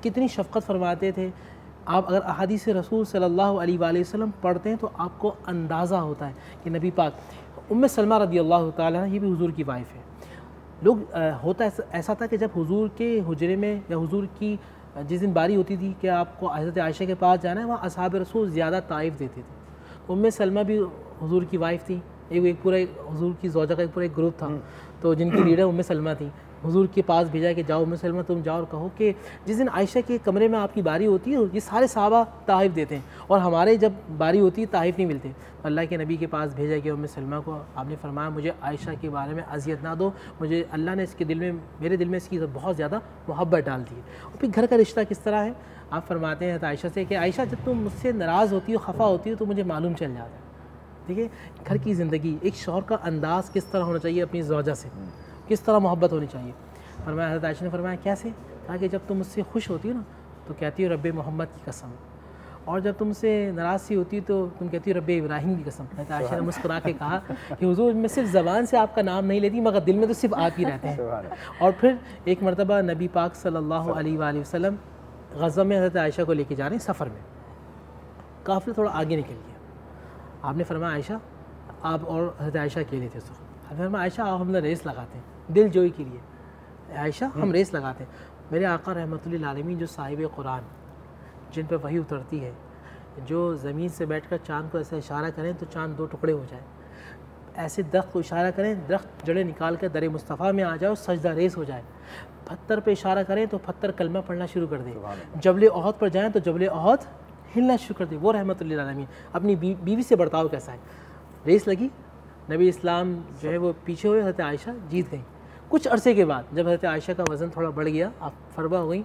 कितनी शफ़क़त फरमाते थे। आप अगर अहादीस रसूल सल्लल्लाहु अलैहि वसल्लम पढ़ते हैं तो आपको अंदाज़ा होता है कि नबी पाक, उम्मे सलमा रज़ियल्लाहु ताला ये भी हुज़ूर की वाइफ है। लोग होता ऐसा था कि जब हुज़ूर के हुजरे में या हुज़ूर की जिस दिन बारी होती थी कि आपको हज़रत आयशा के पास जाना है, वहाँ असहाब रसूल ज़्यादा ताइफ़ देते थे। तो उम्मे सलमा भी हुज़ूर की वाइफ थी, एक पूरा हुज़ूर की ज़ौजा का एक पूरा एक ग्रुप था, तो जिनकी लीडर उम्मे सलमा थी। हुज़ूर के पास भेजा कि जाओ उम्मे सलमा तुम जाओ और कहो कि जिस दिन आयशा के कमरे में आपकी बारी होती है ये सारे सहाबा ताइफ़ देते हैं और हमारे जब बारी होती है ताइफ़ नहीं मिलते। तो अल्लाह के नबी के पास भेजा कि उम्मे सलमा को आपने फरमाया मुझे आयशा के बारे में अज़ियत ना दो, मुझे अल्लाह ने इसके दिल में, मेरे दिल में इसकी बहुत ज़्यादा मोहब्बत डाल दी है। और फिर घर का रिश्ता किस तरह है, आप फरमाते हैं आयशा से कि आयशा जब तुम मुझसे नाराज़ होती हो, खफा होती हो तो मुझे मालूम चल जाता है। देखिए घर की ज़िंदगी, एक शौहर का अंदाज़ किस तरह होना चाहिए अपनी ज़ौजा से, किस तरह मोहब्बत होनी चाहिए। फरमाया हज़रत आयशा ने फरमाया कैसे, कहा कि जब तुम मुझसे खुश होती हो ना तो कहती हो रब्बे मोहम्मद की कसम, और जब तुमसे नाराज़ सी होती तो तुम कहती हो रब्बे इब्राहिम की कसम। हज़रत आयशा ने मुस्कुरा के कहा कि हुज़ूर मैं सिर्फ ज़बान से आपका नाम नहीं लेती मगर दिल में तो सिर्फ आप ही रहते हैं। और फिर एक मरतबा नबी पाक सल्लल्लाहु अलैहि वसल्लम ग़ज़वा में हज़रत आयशा को लेके जा रहे हैं सफ़र में, काफ़िला थोड़ा आगे निकल गया। आपने फरमाया आयशा, आप और हज़रत आयशा अकेले थे। तो आपने फरमाया आयशा आप हम रेस लगाते हैं दिल जोई के लिए, आयशा हम रेस लगाते हैं। मेरे आका रहमतुल्लिल आलमीन जो साहिब कुरान, जिन पर वही उतरती है, जो ज़मीन से बैठकर चाँद को ऐसे इशारा करें तो चाँद 2 टुकड़े हो जाए, ऐसे दरख्त को इशारा करें दरख्त जड़ें निकाल कर दर मुस्तफ़ा में आ जाए और सजदा रेस हो जाए, पत्थर पे इशारा करें तो पत्थर कलमा पढ़ना शुरू कर दे, जबले ओहद पर जाएँ तो जबले ओहद हिलना शुरू कर दे। वो रहमतुल्लिल आलमीन अपनी बीवी से बर्ताव कैसा है। रेस लगी, नबी इस्लाम जो है वो पीछे हुए, हज़रत आयशा जीत गई। कुछ अरसे के बाद जब हज़रत आयशा का वज़न थोड़ा बढ़ गया, आप फरबा हो गई,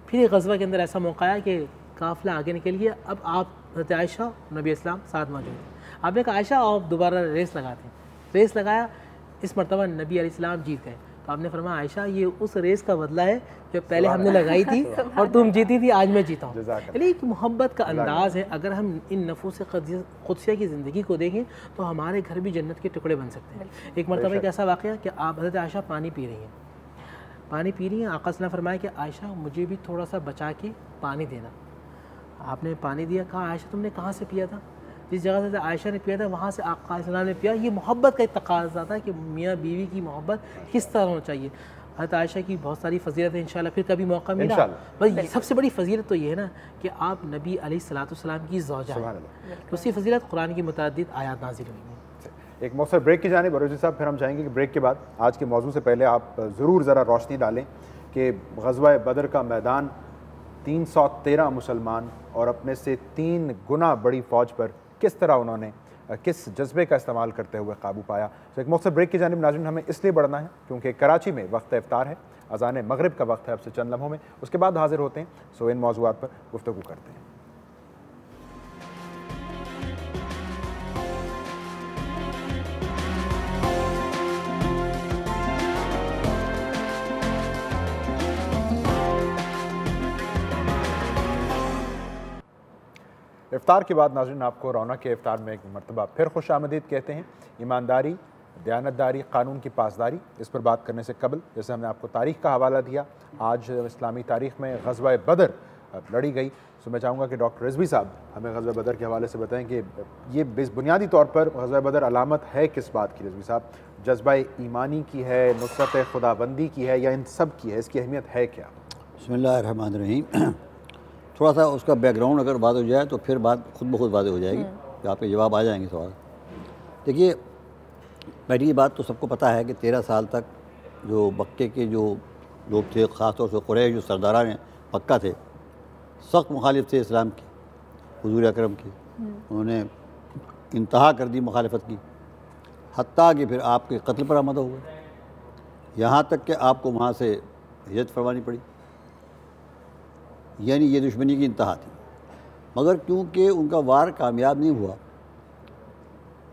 फिर एक ग़ज़वा के अंदर ऐसा मौका आया कि काफ़िला आगे निकल गया। अब आप हज़रत आयशा नबी इस्लाम साथ मौजूद थे। आपने कहा आयशा आप दोबारा रेस लगाते हैं, रेस लगाया, इस मरतबा नबी अलैहिस्सलाम जीत गए। तो आपने फरमाया आयशा ये उस रेस का बदला है जो पहले हमने लगाई थी और तुम जीती थी, आज मैं जीता हूँ। यानी एक मोहब्बत का अंदाज़ है। अगर हम इन नफूस क़ुदसिया की ज़िंदगी को देखें तो हमारे घर भी जन्नत के टुकड़े बन सकते हैं। एक मरतबा एक ऐसा वाक़या कि आप हज़रत आयशा पानी पी रही हैं, पानी पी रही हैं, आका सल्लल्लाहु अलैहि वसल्लम फरमाया कि आयशा मुझे भी थोड़ा सा बचा के पानी देना। आपने पानी दिया, कहा आयशा तुमने कहाँ से पिया था? जिस जगह से आयशा ने पिया था वहाँ से आका सल्लल्लाहु अलैहि वसल्लम ने पिया। ये मोहब्बत का एक तकाज़ा था कि मियाँ बीवी की मोहब्बत किस तरह होना चाहिए। हज़रत आयशा की बहुत सारी फजीलत है, इंशाल्लाह फिर कभी मौका मिला। बस सबसे बड़ी फजीलत तो ये है ना कि आप नबी अलैहिस्सलाम की ज़ौजा हैं, उसी फजीलत कुरान की मुतअद्दिद आयात नाज़िल हुई हैं। एक मौसम ब्रेक की जानिब बरोजी साहब, फिर हम चाहेंगे कि ब्रेक के बाद आज के मौजू से पहले आप ज़रूर ज़रा रोशनी डालें कि ग़ज़वा बदर का मैदान 313 मुसलमान और अपने से 3 गुना बड़ी फ़ौज पर किस तरह उन्होंने किस जज्बे का इस्तेमाल करते हुए काबू पाया। तो एक मौसम ब्रेक की जानिब नाज़रीन हमें इसलिए बढ़ना है क्योंकि कराची में वक्त इफ्तार है, अज़ान मगरिब का वक्त है अब से चंद लम्हों में, उसके बाद हाजिर होते हैं। सो इन मौज़ूआत पर गुफ्तगू करते हैं। इफ्तार के बाद नाज़रीन आपको रौनक के इफ्तार में एक मरतबा फिर खुश आमदीद कहते हैं। ईमानदारी, दयानतदारी, कानून की पासदारी, इस पर बात करने से कबल जैसे हमने आपको तारीख़ का हवाला दिया, आज इस्लामी तारीख़ में ग़ज़वा बदर लड़ी गई। सो मैं चाहूँगा कि डॉक्टर रिज़वी साहब हमें ग़ज़वा बदर के हवाले से बताएं कि ये बुनियादी तौर पर ग़ज़वा बदर अलामत है किस बात की? रिज़वी साहब, जज्बा ईमानी की है, नुसरत खुदाबंदी की है, या इन सब की है? इसकी अहमियत है क्या? बिस्मिल्लाहिर्रहमानिर्रहीम। थोड़ा सा उसका बैकग्राउंड अगर बात हो जाए तो फिर बात खुद ब खुद वाज़ेह हो जाएगी कि आपके जवाब आ जाएंगे सवाल। देखिए, पहली बात तो सबको पता है कि 13 साल तक जो मक्के के जो लोग थे, ख़ासतौर से कुरैश जो सरदारान मक्का थे, सख्त मुखालिफ थे इस्लाम की, हुज़ूर अकरम की। उन्होंने इंतहा कर दी मुखालिफत की, हत्ता कि फिर आपके कत्ल पर आमदा हुए, यहाँ तक कि आपको वहाँ से हिजरत फरमानी पड़ी। यानी ये दुश्मनी की इंतहा थी। मगर क्योंकि उनका वार कामयाब नहीं हुआ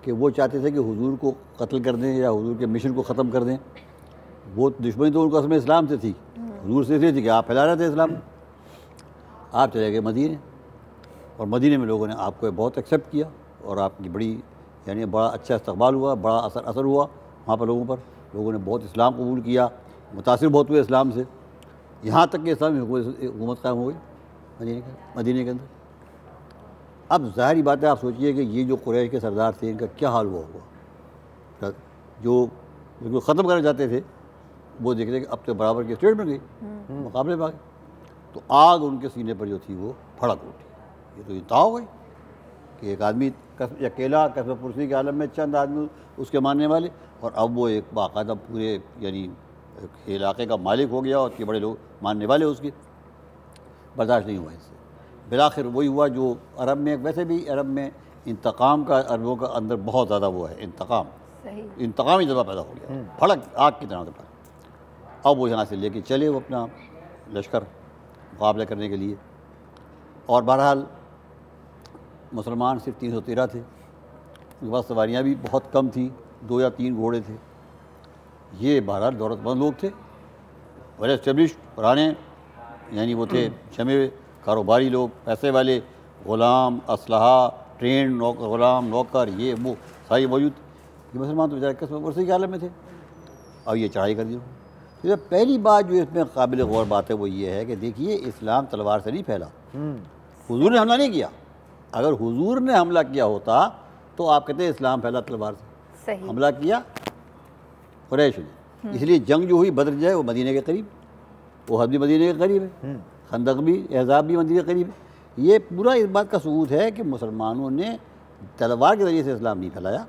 कि वो चाहते थे कि हुजूर को कत्ल कर दें या हुजूर के मिशन को ख़त्म कर दें, वो दुश्मनी तो उनको असल में इस्लाम से थी, हुजूर से इसलिए थी कि आप फैला रहे थे इस्लाम। आप चले गए मदीने और मदीने में लोगों ने आपको बहुत एक्सेप्ट किया और आपकी बड़ी यानी बड़ा अच्छा इस्तकबाल हुआ, बड़ा असर हुआ वहाँ पर लोगों ने बहुत इस्लाम कबूल किया, मुतासिर बहुत हुए इस्लाम से, यहाँ तक कि इस्लामी हुकूमत कायम हो गई मदीने के अंदर। अब ज़ाहिरी बात है, आप सोचिए कि ये जो कुरैश के सरदार थे इनका क्या हाल हुआ होगा। जो बिल्कुल ख़त्म करना चाहते थे वो देख रहे कि अब तो बराबर के स्टेट में गई, मुकाबले में आ गए, तो आग उनके सीने पर जो थी वो भड़क उठी। ये तो इंतहा हो गई कि एक आदमी अकेला कसब पुरसी के आलम में चंद आदमी उसके मानने वाले, और अब वो एक बाकायदा पूरे यानी इलाके का मालिक हो गया और उसके बड़े लोग मानने वाले उसके। बर्दाश्त नहीं हुआ इससे। बिलाखिर वही हुआ जो अरब में, वैसे भी अरब में इंतकाम का अरबों का अंदर बहुत ज़्यादा वो है, इंतकामी जज्बा पैदा हो गया, भड़क आग की तरह से। अब वो यहाँ से लेके चले वो अपना लश्कर मुकाबला करने के लिए, और बहरहाल मुसलमान सिर्फ 313 थे, उनके पास सवारियाँ भी बहुत कम थी, 2 या 3 घोड़े थे। ये बहरहाल दौलतमंद लोग थे, वेल एस्टेब्लिश्ड, पुराने, यानी वो थे जमे हुए कारोबारी लोग, पैसे वाले, ग़ुलाम, असलहा, ट्रेन, ग़ुलाम, नौकर, ये वो सारी मौजूद। ये मुसलमान तो बेचारे कसम पुरसी के आलम में थे। अब ये चढ़ाई कर दी। तो पहली बात जो इसमें काबिल गौर बात है वो ये है कि देखिए, इस्लाम तलवार से नहीं फैला, हुजूर ने हमला नहीं किया, अगर हुजूर ने हमला किया होता तो आप कहते हैं इस्लाम फैला तलवार से। सही। हमला किया कुरैश ने, इसलिए जंग जो हुई बदर जो है वो मदीने के करीब, ओहद भी मदीने के करीब है, खंदक भी, एहज़ाब भी मदीने के करीब है। ये पूरा इस बात का सबूत है कि मुसलमानों ने तलवार के ज़रिए से इस्लाम नहीं फैलाया,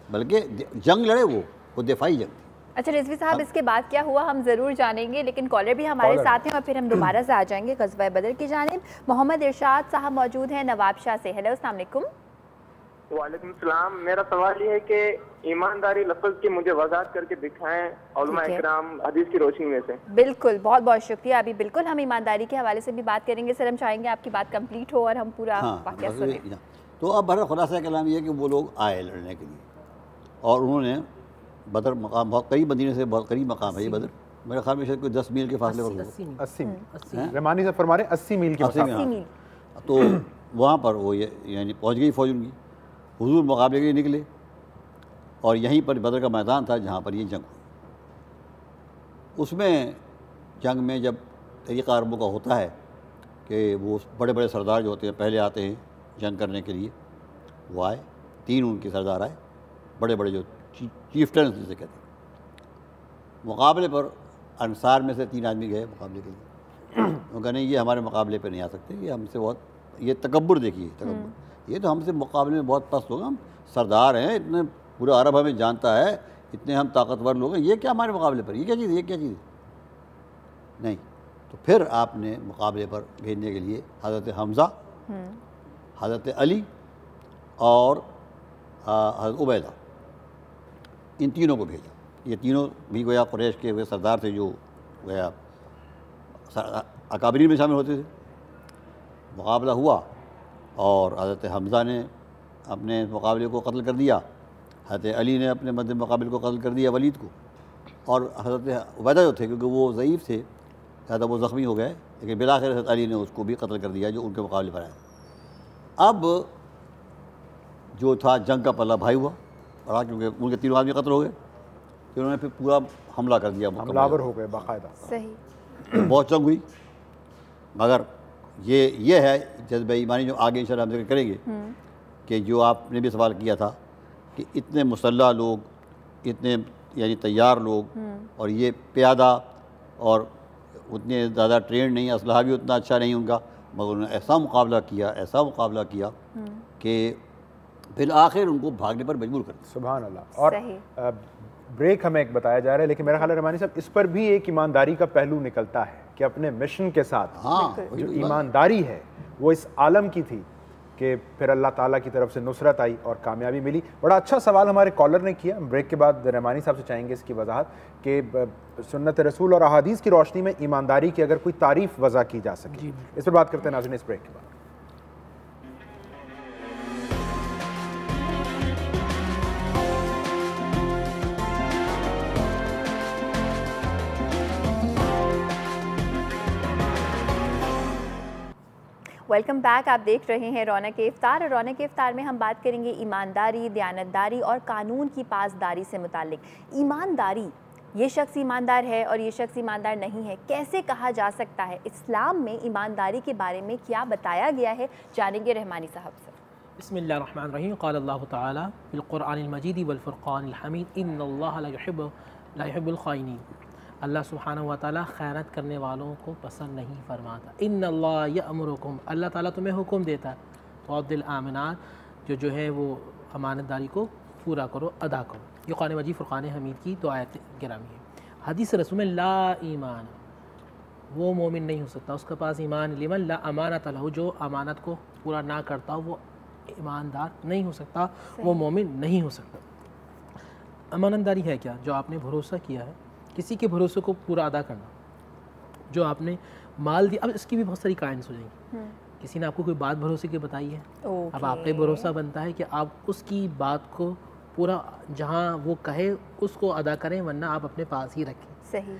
बल्कि जंग लड़े वो दिफाई जंग। अच्छा रिजवी साहब, इसके बाद क्या हुआ हम ज़रूर जानेंगे, लेकिन कॉलर भी हमारे साथ हैं और फिर हम दोबारा से आ जाएंगे ग़ज़वा बदर की जानिब। मोहम्मद इरशाद साहब मौजूद हैं नवाबशाह से। हेलो, अस्सलाम वालेकुम। वालेकुम सलाम। मेरा सवाल ये है कि ईमानदारी लफ्ज़ की मुझे वज़ाहत करके दिखाएं उलमा इकराम हदीस की रोशनी में से। बिल्कुल, बहुत बहुत शुक्रिया। अभी बिल्कुल हम ईमानदारी के हवाले से भी बात करेंगे सर, हम चाहेंगे आपकी बात कंप्लीट हो और हम पूरा वाक़या सुनें। तो अब बहर खुलासा कलाम ये कि वो लोग आए लड़ने के लिए और उन्होंने बदर मकाम बहुत करीब, मदीने से बहुत करीब मकाम है ये बदर, मेरे ख्याल में शायद कोई 10 मील के फासले पर 80 मील रहमानी से फरमा रहे 80 मील की। तो वहाँ पर वो ये यानी पहुँच गई फौज उनकी, हुजूर मुकाबले के लिए निकले और यहीं पर बदर का मैदान था जहाँ पर ये जंग हुई। उसमें जंग में जब तरीक़ा अरबों का होता है कि वो बड़े बड़े सरदार जो होते हैं पहले आते हैं जंग करने के लिए, वो आए, 3 उनके सरदार आए, बड़े बड़े जो चीफ्टन जिसे कहते हैं। मुकाबले पर अंसार में से 3 आदमी गए मुकाबले के लिए, वो कहने ये हमारे मुकाबले पे नहीं आ सकते, ये हमसे बहुत, ये तकब्बुर देखिए, तकब्बुर, ये तो हमसे मुकाबले में बहुत पस्त होगा, हम सरदार हैं, इतने पूरा अरब हमें जानता है, इतने हम ताकतवर लोग हैं, ये क्या हमारे मुकाबले पर, ये क्या चीज़, ये क्या चीज़ नहीं। तो फिर आपने मुकाबले पर भेजने के लिए हज़रत हमज़ा, हज़रत अली और हज़रत उबैदा, इन तीनों को भेजा। ये तीनों भी गोया कुरैश के वे सरदार थे जो गोया अकाबरीन में शामिल होते थे। मुकाबला हुआ और हज़रत हमज़ा ने अपने मुकाबले को कत्ल कर दिया, हज़रत अली ने अपने मध्य मुकाबले को कत्ल कर दिया वलीद को, और हज़रत उबैदा जो थे क्योंकि वो ज़ईफ़ थे ज़्यादा, वो ज़ख्मी हो गए, लेकिन बिलाखिर हज़रत अली ने उसको भी कत्ल कर दिया जो उनके मुकाबले पर आया। अब जो था जंग का पल्ला भाई हुआ बड़ा, क्योंकि उनके 3 आदमी कत्ल हो गए, फिर उन्होंने फिर पूरा हमला कर दिया, हमलावर हो गए बाकायदा। सही। बहुत जंग हुई, मगर ये है जज्बा ईमानी जो आगे इंशाअल्लाह हम जिक्र करेंगे कि जो आपने भी सवाल किया था कि इतने मुसल्लह लोग, इतने यानी तैयार लोग, और ये प्यादा और उतने ज़्यादा ट्रेंड नहीं, असलहा भी उतना अच्छा नहीं उनका, मगर उन्होंने ऐसा मुकाबला किया कि फिर आखिर उनको भागने पर मजबूर कर दिया। सुभान अल्लाह। और ब्रेक हमें एक बताया जा रहा है, लेकिन मेरा ख्याल है रहमानी साहब इस पर भी एक ईमानदारी का पहलू निकलता है कि अपने मिशन के साथ जो ईमानदारी है वो इस आलम की थी कि फिर अल्लाह ताला की तरफ से नुसरत आई और कामयाबी मिली। बड़ा अच्छा सवाल हमारे कॉलर ने किया, ब्रेक के बाद रहमानी साहब से चाहेंगे इसकी वजाहत कि सुन्नत रसूल और अहादीस की रोशनी में ईमानदारी की अगर कोई तारीफ़ वज़ा की जा सके, इस पर बात करते हैं नाज़रीन इस ब्रेक के बाद। Welcome back. आप देख रहे हैं रौनक इफ्तार, और रौनक इफ्तार में हम बात करेंगे ईमानदारी, दयानतदारी और कानून की पासदारी से मुतालिक। ईमानदारी, ये शख्स ईमानदार है और ये शख्स ईमानदार नहीं है, कैसे कहा जा सकता है? इस्लाम में ईमानदारी के बारे में क्या बताया गया है, जानेंगे रहमानी साहब से। बिस्मिल्लाहिर्रहमानिर्रहीम। क़ाल अल्लाहु तआला फ़िल क़ुरआनिल मजीद वल फ़ुरक़ानिल हमीद इन्नल्लाहा ला युहिब्बुल ख़ाइनीन। अल्लाह सुब्हानहु व तआला ख़यानत करने वालों को पसंद नहीं फरमाता। इन्नल्लाह यअमुरुकुम, अल्लाह ताला तुम्हें हुक्म देता है, तुअद्दिल अमानात, जो है वो अमानतदारी को पूरा करो, अदा करो। ये क़ुरान मजीद फ़ुरक़ान हमीद की तो आयत गिरामी है। हदीस रसूल में ला ईमान, वो मोमिन नहीं हो सकता, उसके पास ईमान, लिमन ला अमानत लहू, जो अमानत को पूरा ना करता वो ईमानदार नहीं हो सकता, वो मोमिन नहीं हो सकता। अमानतदारी है क्या? जो आपने भरोसा किया है, किसी के भरोसे को पूरा अदा करना। जो आपने माल दिया, अब इसकी भी बहुत सारी काइंड्स हो जाएंगी। किसी ने आपको कोई बात भरोसे की बताई है, अब आप पे भरोसा बनता है कि आप उसकी बात को पूरा जहाँ वो कहे उसको अदा करें, वरना आप अपने पास ही रखें। सही।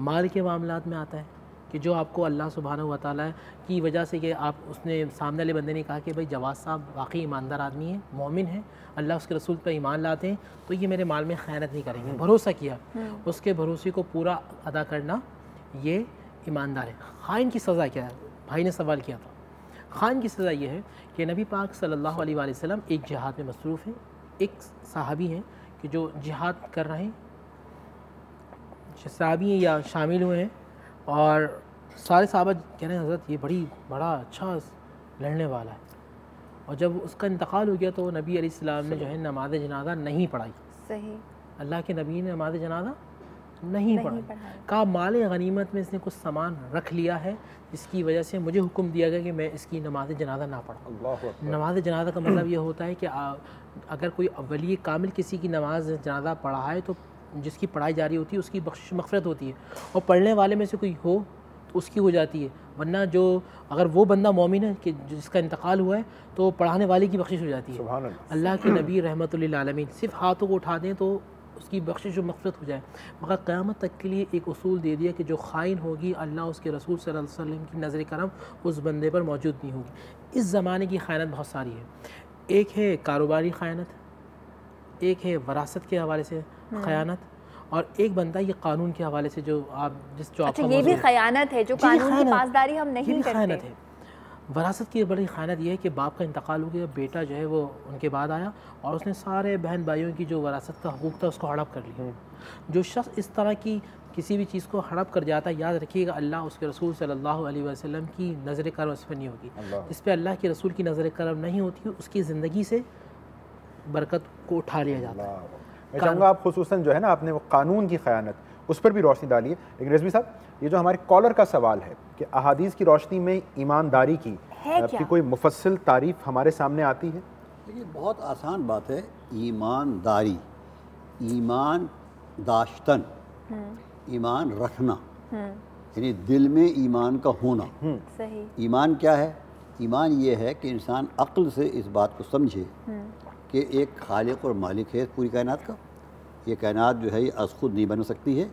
माल के मामलात में आता है कि जो आपको अल्लाह सुब्हानहु व तआला की वजह से कि आप उसने सामने वाले बंदे ने कहा कि भाई जवाद साहब वाकई ईमानदार आदमी है, मोमिन है, अल्लाह उसके रसूल पर ईमान लाते हैं, तो ये मेरे माल में खयानत नहीं करेंगे। भरोसा किया, उसके भरोसे को पूरा अदा करना, ये ईमानदार है। खाइन की सज़ा क्या है? भाई ने सवाल किया था, खान की सज़ा ये है कि नबी पाक सल्लल्लाहु अलैहि वसल्लम एक जिहाद में मसरूफ़ हैं, एक सहाबी हैं कि जो जिहाद कर रहे हैं, सहाबी हैं या शामिल हुए हैं, और सारे सहाबा कह रहे हैं हज़रत ये बड़ा अच्छा लड़ने वाला है। और जब उसका इंतकाल हो गया तो नबी अलैहिस्सलाम ने जो है नमाज जनाजा नहीं पढ़ाई। सही, अल्लाह के नबी ने नमाज जनाजा नहीं पढ़ाई। कहा माल गनीमत में इसने कुछ सामान रख लिया है जिसकी वजह से मुझे हुक्म दिया गया कि मैं इसकी नमाज जनाजा ना पढ़ाऊँ। नमाज जनाजा का मतलब ये होता है कि अगर कोई वली कामिल किसी की नमाज जनाजा पढ़ाए तो जिसकी पढ़ाई जारी होती है उसकी बख्शिश मग़फ़िरत होती है, और पढ़ने वाले में से कोई हो तो उसकी हो जाती है, वरना जो अगर वो बंदा मोमिन है कि जिसका इंतकाल हुआ है तो पढ़ाने वाले की बख्शिश हो जाती है। अल्लाह के नबी रहमतुल लिल आलमीन सिर्फ हाथों को उठा दें तो उसकी बख्शिश और मग़फ़िरत हो जाए, मगर क़यामत तक के लिए एक उसूल दे दिया कि जो खाइन होगी अल्लाह उसके रसूल सल्लल्लाहु अलैहि वसल्लम की नज़र करम उस बंदे पर मौजूद नहीं होगी। इस ज़माने की ख़यानत बहुत सारी है, एक है कारोबारी ख़यानत, एक है वरासत के हवाले से ख़यानत, और एक बनता है ये कानून के हवाले से जो अच्छा ये भी ख़यानत है, जो कानून की पासदारी हम नहीं करते। वरासत की बड़ी ख़यानत ये है कि बाप का इंतकाल हो गया, बेटा जो है वो उनके बाद आया और उसने सारे बहन भाइयों की जो वरासत का हकूक़ था उसको हड़प कर लिया। जो शख्स इस तरह की किसी भी चीज़ को हड़प कर जाता है, याद रखिएगा अल्लाह उसके रसूल सल्लल्लाहु अलैहि वसल्लम की नज़र करम उस पर नहीं होगी। जिस पर अल्लाह के रसूल की नज़र करम नहीं होती उसकी ज़िंदगी से बरकत को उठा लिया जाता है। मैं चाहूँगा आप खुसूसन जो है ना आपने वो कानून की ख़यानत उस पर भी रोशनी डालिए। लेकिन रिजवी साहब ये जो हमारे कॉलर का सवाल है कि अहादीस की रोशनी में ईमानदारी की कोई मुफस्सिल तारीफ़ हमारे सामने आती है? देखिए बहुत आसान बात है, ईमानदारी, ईमान दाश्तन, ईमान रखना, यानी दिल में ईमान का होना। सही। ईमान क्या है? ईमान ये है कि इंसान अक्ल से इस बात को समझे कि एक खालिक और मालिक है पूरी कायनात का। ये कायनात जो है ये अज़ खुद नहीं बन सकती है,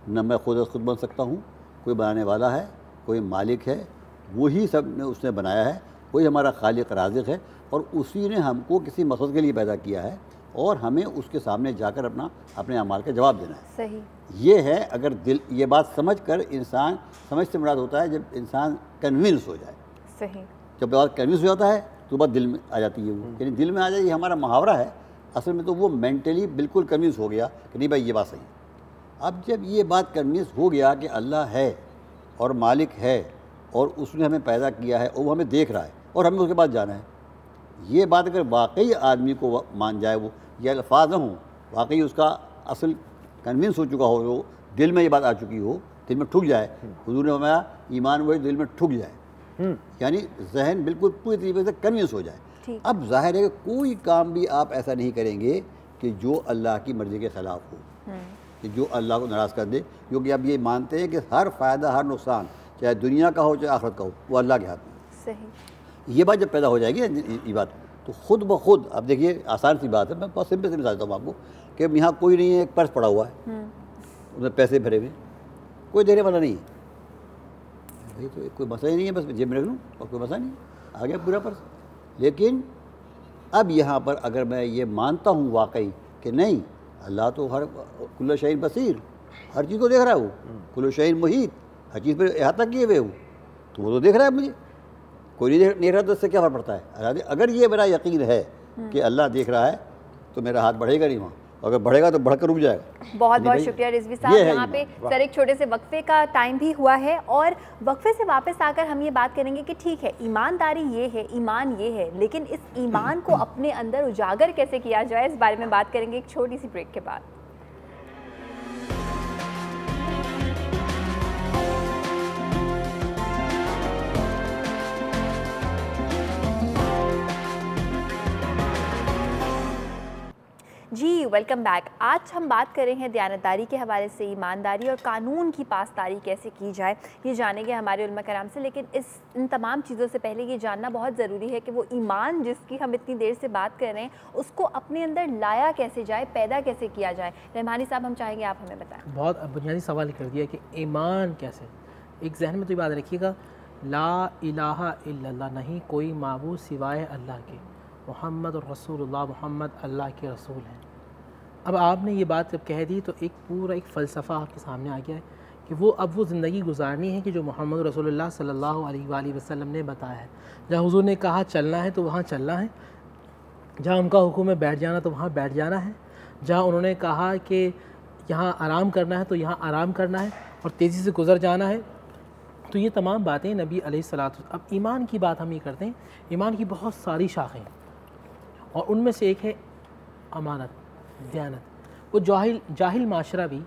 न मैं खुद अज़ खुद बन सकता हूँ, कोई बनाने वाला है, कोई मालिक है, वही सब ने उसने बनाया है, वही हमारा खालिक राज़िक़ है, और उसी ने हमको किसी मकसद के लिए पैदा किया है और हमें उसके सामने जाकर अपने अमाल का जवाब देना है। सही। ये है अगर दिल ये बात समझ कर इंसान, समझ से मुराद होता है जब इंसान कन्विंस हो जाए। सही। जब बात कन्विंस हो जाता है तो बात दिल में आ जाती है, वो यानी दिल में आ जाए, ये हमारा मुहावरा है, असल में तो वो मेंटली बिल्कुल कन्विंस हो गया कि नहीं भाई ये बात सही है। अब जब ये बात कन्विंस हो गया कि अल्लाह है और मालिक है और उसने हमें पैदा किया है और वो हमें देख रहा है और हमें उसके बाद जाना है, ये बात अगर वाकई आदमी को मान जाए, वो ये अल्फाज न हों, वाकई उसका असल कन्विंस हो चुका हो, वो दिल में ये बात आ चुकी हो, दिल में ठुक जाए। हुजूर ने फरमाया ईमान वही दिल में ठुक जाए, यानी जहन बिल्कुल पूरी तरीके से कन्विंस हो जाए। अब जाहिर है कि कोई काम भी आप ऐसा नहीं करेंगे कि जो अल्लाह की मर्ज़ी के ख़िलाफ़ हो, कि जो अल्लाह को नाराज़ कर दे, क्योंकि अब ये मानते हैं कि हर फ़ायदा हर नुकसान चाहे दुनिया का हो चाहे आखिरत का हो वो अल्लाह के हाथ में। सही। ये बात जब पैदा हो जाएगी ये बात तो खुद ब खुद, अब देखिए आसान सी बात है, मैं बहुत सिंपल से मिसाल देता हूँ आपको कि यहाँ कोई नहीं है, एक पर्स पड़ा हुआ है, उसमें पैसे भरे हुए, कोई देने वाला नहीं है, भाई तो कोई मसला ही नहीं है, बस जेब में रख लूँ और कोई मसला नहीं, आ गया पूरा पर्स। लेकिन अब यहाँ पर अगर मैं ये मानता हूँ वाकई कि नहीं अल्लाह तो हर कुल्ल शैइन बसीर, हर चीज़ को देख रहा है, वो कुल्ल शैइन मुहीत, हर चीज़ पर अहाता किए हुए हूँ, तो वो तो देख रहा है मुझे, कोई नहीं देख रहा तो उससे क्या फ़र्क पड़ता है। अगर ये मेरा यकीन है कि अल्लाह देख रहा है तो मेरा हाथ बढ़ेगा नहीं वहाँ, अगर बढ़ेगा तो बढ़कर रुक जाएगा। बहुत बहुत शुक्रिया रिजवी साहब। यहाँ पे सर एक छोटे से वक्फे का टाइम भी हुआ है और वक्फे से वापस आकर हम ये बात करेंगे कि ठीक है ईमानदारी ये है, ईमान ये है, लेकिन इस ईमान को अपने अंदर उजागर कैसे किया जाए, इस बारे में बात करेंगे एक छोटी सी ब्रेक के बाद। जी वेलकम बैक। आज हम बात कर रहे हैं दयानतदारी के हवाले से, ईमानदारी और कानून की पासदारी कैसे की जाए ये जानेंगे हमारे उलमा कराम से। लेकिन इन तमाम चीज़ों से पहले ये जानना बहुत ज़रूरी है कि वो ईमान जिसकी हम इतनी देर से बात कर रहे हैं उसको अपने अंदर लाया कैसे जाए, पैदा कैसे किया जाए। रहमानी साहब हम चाहेंगे आप हमें बताएं। बहुत बुनियादी सवाल कर दिया कि ईमान कैसे, एक जहन में तो ये बात रखिएगा, ला इलाहा इल्लल्लाह, नहीं कोई माबूद सिवाय अल्लाह के, मुहम्मद रसूलुल्लाह, मुहम्मद अल्लाह के रसूल हैं। अब आपने ये बात जब कह दी तो एक पूरा एक फ़लसफ़ा आपके सामने आ गया है कि वो अब वो ज़िंदगी गुजारनी है कि जो मोहम्मद रसूलुल्लाह सल्लल्लाहु अलैहि वसल्लम ने बताया है। जहाँ हुज़ूर ने कहा चलना है तो वहाँ चलना है, जहाँ उनका हुक्म है बैठ जाना तो वहाँ बैठ जाना है, जहाँ उन्होंने कहा कि यहाँ आराम करना है तो यहाँ आराम करना है और तेज़ी से गुज़र जाना है। तो ये तमाम बातें नबी अलैहिस्सलातु। अब ईमान की बात हम ये करते हैं, ईमान की बहुत सारी शाखें और उनमें से एक है अमानत, दयानत। वो जाहिल माशरा भी